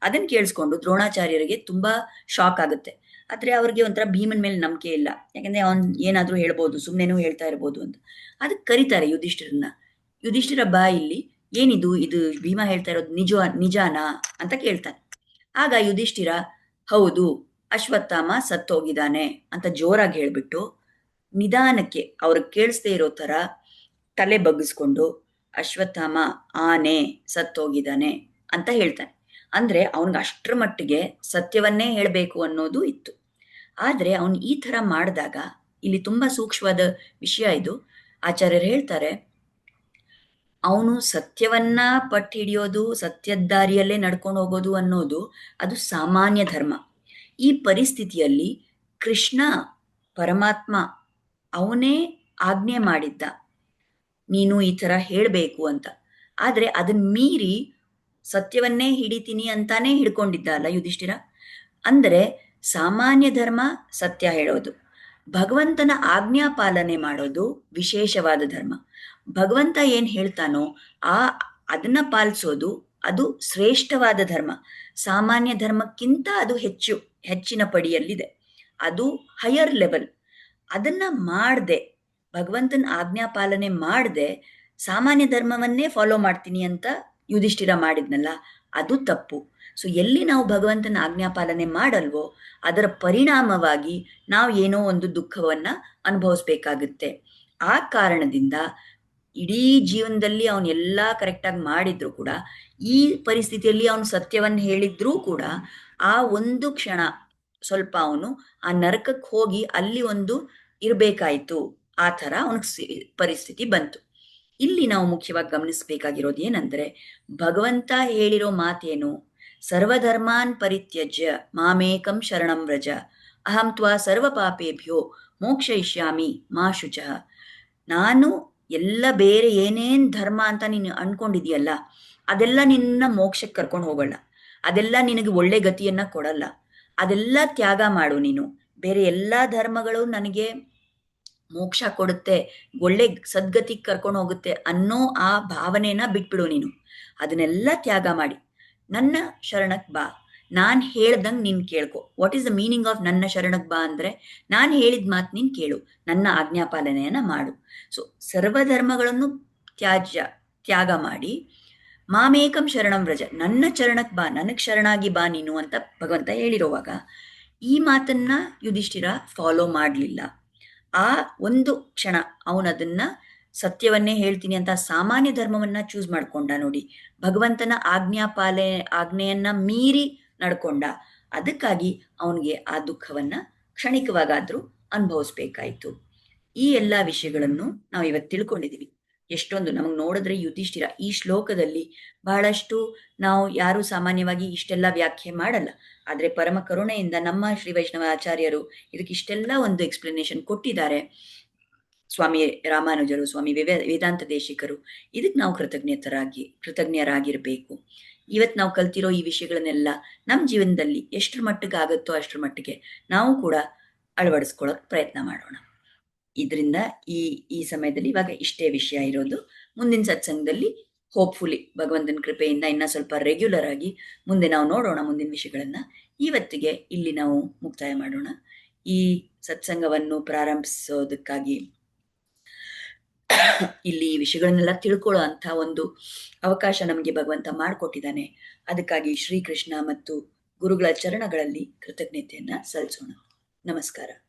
ಅದನ್ನ ಕೇಳಿಸ್ಕೊಂಡು ದ್ರೋಣಾಚಾರ್ಯರಿಗೆ ತುಂಬಾ ಶಾಕ್ ಆಗುತ್ತೆ. ಆದ್ರೆ ಅವ್ರಿಗೆ ಒಂಥರ ಭೀಮನ್ ಮೇಲೆ ನಂಬಿಕೆ ಇಲ್ಲ, ಯಾಕಂದ್ರೆ ಅವನ್ ಏನಾದ್ರೂ ಹೇಳ್ಬೋದು, ಸುಮ್ನೆನೂ ಹೇಳ್ತಾ ಇರ್ಬೋದು ಅಂತ. ಅದಕ್ಕೆ ಕರೀತಾರೆ ಯುಧಿಷ್ಠಿರನ್ನ. ಯುಧಿಷ್ಠಿರ ಬಾ ಇಲ್ಲಿ, ಏನಿದು, ಇದು ಭೀಮ ಹೇಳ್ತಾ ಇರೋದು ನಿಜಾನಾ ಅಂತ ಕೇಳ್ತಾನೆ. ಆಗ ಯುಧಿಷ್ಠಿರ ಹೌದು ಅಶ್ವತ್ಥಾಮ ಸತ್ತೋಗಿದ್ದಾನೆ ಅಂತ ಜೋರಾಗಿ ಹೇಳ್ಬಿಟ್ಟು ನಿಧಾನಕ್ಕೆ ಅವ್ರಿಗೆ ಕೇಳಿಸ್ದೇ ಇರೋ ತರ ತಲೆ ಬಗ್ಗಿಸ್ಕೊಂಡು ಅಶ್ವತ್ಥಾಮ ಆನೆ ಸತ್ತೋಗಿದ್ದಾನೆ ಅಂತ ಹೇಳ್ತಾನೆ. ಅಂದ್ರೆ ಅವನ್ಗೆ ಅಷ್ಟ್ರ ಮಟ್ಟಿಗೆ ಸತ್ಯವನ್ನೇ ಹೇಳ್ಬೇಕು ಅನ್ನೋದು ಇತ್ತು. ಆದ್ರೆ ಅವನು ಈ ತರ ಮಾಡಿದಾಗ ಇಲ್ಲಿ ತುಂಬಾ ಸೂಕ್ಷ್ಮವಾದ ವಿಷಯ ಇದು. ಆಚಾರ್ಯರು ಹೇಳ್ತಾರೆ, ಅವನು ಸತ್ಯವನ್ನ ಪಟ್ಟು ಹಿಡಿಯೋದು, ಸತ್ಯದ ದಾರಿಯಲ್ಲೇ ನಡ್ಕೊಂಡು ಹೋಗೋದು ಅನ್ನೋದು ಅದು ಸಾಮಾನ್ಯ ಧರ್ಮ. ಈ ಪರಿಸ್ಥಿತಿಯಲ್ಲಿ ಕೃಷ್ಣ ಪರಮಾತ್ಮ ಅವನೇ ಆಜ್ಞೆ ಮಾಡಿದ್ದ, ನೀನು ಈ ತರ ಹೇಳ್ಬೇಕು ಅಂತ. ಆದ್ರೆ ಅದನ್ನ ಮೀರಿ ಸತ್ಯವನ್ನೇ ಹಿಡಿತೀನಿ ಅಂತಾನೆ ಹಿಡ್ಕೊಂಡಿದ್ದ ಅಲ್ಲ ಯುಧಿಷ್ಠಿರ. ಅಂದ್ರೆ ಸಾಮಾನ್ಯ ಧರ್ಮ ಸತ್ಯ ಹೇಳೋದು, ಭಗವಂತನ ಆಜ್ಞಾ ಪಾಲನೆ ಮಾಡೋದು ವಿಶೇಷವಾದ ಧರ್ಮ. ಭಗವಂತ ಏನ್ ಹೇಳ್ತಾನೋ ಆ ಅದನ್ನ ಪಾಲಿಸೋದು ಅದು ಶ್ರೇಷ್ಠವಾದ ಧರ್ಮ. ಸಾಮಾನ್ಯ ಧರ್ಮಕ್ಕಿಂತ ಅದು ಹೆಚ್ಚಿನ ಪಡಿಯಲ್ಲಿದೆ, ಅದು ಹೈಯರ್ ಲೆವೆಲ್. ಅದನ್ನ ಮಾಡದೆ, ಭಗವಂತನ ಆಜ್ಞಾ ಪಾಲನೆ ಮಾಡದೆ ಸಾಮಾನ್ಯ ಧರ್ಮವನ್ನೇ ಫಾಲೋ ಮಾಡ್ತೀನಿ ಅಂತ ಯುಧಿಷ್ಠಿರ ಮಾಡಿದ್ನಲ್ಲ, ಅದು ತಪ್ಪು. ಸೊ ಎಲ್ಲಿ ನಾವು ಭಗವಂತನ ಆಜ್ಞಾ ಪಾಲನೆ ಮಾಡಲ್ವೋ ಅದರ ಪರಿಣಾಮವಾಗಿ ನಾವು ಏನೋ ಒಂದು ದುಃಖವನ್ನ ಅನುಭವಿಸ್ಬೇಕಾಗುತ್ತೆ. ಆ ಕಾರಣದಿಂದ ಇಡೀ ಜೀವನದಲ್ಲಿ ಅವನು ಎಲ್ಲಾ ಕರೆಕ್ಟಾಗಿ ಮಾಡಿದ್ರು ಕೂಡ, ಈ ಪರಿಸ್ಥಿತಿಯಲ್ಲಿ ಅವನು ಸತ್ಯವನ್ನ ಹೇಳಿದ್ರೂ ಕೂಡ ಆ ಒಂದು ಕ್ಷಣ ಸ್ವಲ್ಪ ಅವನು ಆ ನರಕಕ್ಕೆ ಹೋಗಿ ಅಲ್ಲಿ ಒಂದು ಇರ್ಬೇಕಾಯ್ತು. ಆ ಥರ ಅವನಿಗೆ ಪರಿಸ್ಥಿತಿ ಬಂತು. ಇಲ್ಲಿ ನಾವು ಮುಖ್ಯವಾಗಿ ಗಮನಿಸಬೇಕಾಗಿರೋದು ಏನಂದ್ರೆ, ಭಗವಂತ ಹೇಳಿರೋ ಮಾತೇನು, ಸರ್ವಧರ್ಮಾನ್ ಪರಿತ್ಯಜ್ಯ ಮಾಮೇಕಂ ಶರಣಂ ವ್ರಜ ಅಹಂ ತ್ವಾ ಸರ್ವ ಪಾಪೇಭ್ಯೋ ಮೋಕ್ಷಯಿಷ್ಯಾಮಿ ಮಾ ಶುಚಃ. ನಾನು ಎಲ್ಲ ಬೇರೆ ಏನೇನ್ ಧರ್ಮ ಅಂತ ನೀನು ಅನ್ಕೊಂಡಿದೀಯಲ್ಲ ಅದೆಲ್ಲ ನಿನ್ನ ಮೋಕ್ಷಕ್ಕೆ ಕರ್ಕೊಂಡು ಹೋಗಲ್ಲ, ಅದೆಲ್ಲ ನಿನಗೆ ಒಳ್ಳೆ ಗತಿಯನ್ನ ಕೊಡಲ್ಲ, ಅದೆಲ್ಲ ತ್ಯಾಗ ಮಾಡು ನೀನು. ಬೇರೆ ಎಲ್ಲಾ ಧರ್ಮಗಳು ನನಗೆ ಮೋಕ್ಷ ಕೊಡುತ್ತೆ, ಒಳ್ಳೆ ಸದ್ಗತಿಗೆ ಕರ್ಕೊಂಡು ಹೋಗುತ್ತೆ ಅನ್ನೋ ಆ ಭಾವನೆನ ಬಿಟ್ಬಿಡು ನೀನು. ಅದನ್ನೆಲ್ಲ ತ್ಯಾಗ ಮಾಡಿ ನನ್ನ ಶರಣಕ್ ಬಾ, ನಾನ್ ಹೇಳ್ದಂಗ್ ನೀನ್ ಕೇಳ್ಕೊ. What is the meaning of ನನ್ನ ಶರಣಕ್ ಬಾ ಅಂದ್ರೆ, ನಾನ್ ಹೇಳಿದ ಮಾತು ನೀನ್ ಕೇಳು, ನನ್ನ ಆಜ್ಞಾಪಾಲನೆಯನ್ನ ಮಾಡು. ಸೊ ಸರ್ವಧರ್ಮಗಳನ್ನು ತ್ಯಾಗ ಮಾಡಿ ಮಾಮೇಕಂ ಶರಣಂ ವ್ರಜ, ನನ್ನ ಚರಣಕ್ ಬಾ, ನನಗ್ ಶರಣಾಗಿ ಬಾ ನೀನು ಅಂತ ಭಗವಂತ ಹೇಳಿರುವಾಗ ಈ ಮಾತನ್ನ ಯುಧಿಷ್ಠಿರ ಫಾಲೋ ಮಾಡಲಿಲ್ಲ. ಆ ಒಂದು ಕ್ಷಣ ಅವನದನ್ನ ಸತ್ಯವನ್ನೇ ಹೇಳ್ತೀನಿ ಅಂತ ಸಾಮಾನ್ಯ ಧರ್ಮವನ್ನ ಚೂಸ್ ಮಾಡ್ಕೊಂಡ ನೋಡಿ, ಭಗವಂತನ ಆಜ್ಞೆಯನ್ನ ಮೀರಿ ನಡ್ಕೊಂಡ. ಅದಕ್ಕಾಗಿ ಅವನಿಗೆ ಆ ದುಃಖವನ್ನ ಕ್ಷಣಿಕವಾಗಾದ್ರೂ ಅನುಭವಿಸ್ಬೇಕಾಯ್ತು. ಈ ಎಲ್ಲಾ ವಿಷಯಗಳನ್ನು ನಾವು ಇವತ್ತು ತಿಳ್ಕೊಂಡಿದೀವಿ. ಎಷ್ಟೊಂದು ನಮಗೆ ನೋಡಿದ್ರೆ ಯುಧಿಷ್ಠಿರ ಈ ಶ್ಲೋಕದಲ್ಲಿ ಬಹಳಷ್ಟು ನಾವು ಯಾರು ಸಾಮಾನ್ಯವಾಗಿ ಇಷ್ಟೆಲ್ಲ ವ್ಯಾಖ್ಯೆ ಮಾಡಲ್ಲ. ಆದರೆ ಪರಮ ಕರುಣೆಯಿಂದ ನಮ್ಮ ಶ್ರೀ ವೈಷ್ಣವ ಆಚಾರ್ಯರು ಇದಕ್ಕೆ ಇಷ್ಟೆಲ್ಲ ಒಂದು ಎಕ್ಸ್ಪ್ಲನೇಷನ್ ಕೊಟ್ಟಿದ್ದಾರೆ. ಸ್ವಾಮಿ ರಾಮಾನುಜರು, ಸ್ವಾಮಿ ವೇದಾಂತ ದೇಶಿಕರು, ಇದಕ್ಕೆ ನಾವು ಕೃತಜ್ಞರಾಗಿರಬೇಕು. ಇವತ್ತು ನಾವು ಕಲ್ತಿರೋ ಈ ವಿಷಯಗಳನ್ನೆಲ್ಲ ನಮ್ಮ ಜೀವನದಲ್ಲಿ ಎಷ್ಟರ ಮಟ್ಟಿಗೆ ಆಗುತ್ತೋ ಅಷ್ಟರ ಮಟ್ಟಿಗೆ ನಾವು ಕೂಡ ಅಳವಡಿಸ್ಕೊಳ್ಳೋಕೆ ಪ್ರಯತ್ನ ಮಾಡೋಣ. ಇದರಿಂದ ಈ ಸಮಯದಲ್ಲಿ ಇವಾಗ ಇಷ್ಟೇ ವಿಷಯ ಇರೋದು. ಮುಂದಿನ ಸತ್ಸಂಗದಲ್ಲಿ ಹೋಪ್ಫುಲಿ ಭಗವಂತನ ಕೃಪೆಯಿಂದ ಇನ್ನೂ ಸ್ವಲ್ಪ ರೆಗ್ಯುಲರ್ ಆಗಿ ಮುಂದೆ ನಾವು ನೋಡೋಣ ಮುಂದಿನ ವಿಷಯಗಳನ್ನ. ಇವತ್ತಿಗೆ ಇಲ್ಲಿ ನಾವು ಮುಕ್ತಾಯ ಮಾಡೋಣ. ಈ ಸತ್ಸಂಗವನ್ನು ಪ್ರಾರಂಭಿಸೋದಕ್ಕಾಗಿ ಇಲ್ಲಿ ಈ ವಿಷಯಗಳನ್ನೆಲ್ಲ ತಿಳ್ಕೊಳ್ಳೋ ಅಂತ ಒಂದು ಅವಕಾಶ ನಮಗೆ ಭಗವಂತ ಮಾಡಿಕೊಟ್ಟಿದ್ದಾನೆ. ಅದಕ್ಕಾಗಿ ಶ್ರೀಕೃಷ್ಣ ಮತ್ತು ಗುರುಗಳ ಚರಣಗಳಲ್ಲಿ ಕೃತಜ್ಞತೆಯನ್ನ ಸಲ್ಲಿಸೋಣ. ನಮಸ್ಕಾರ.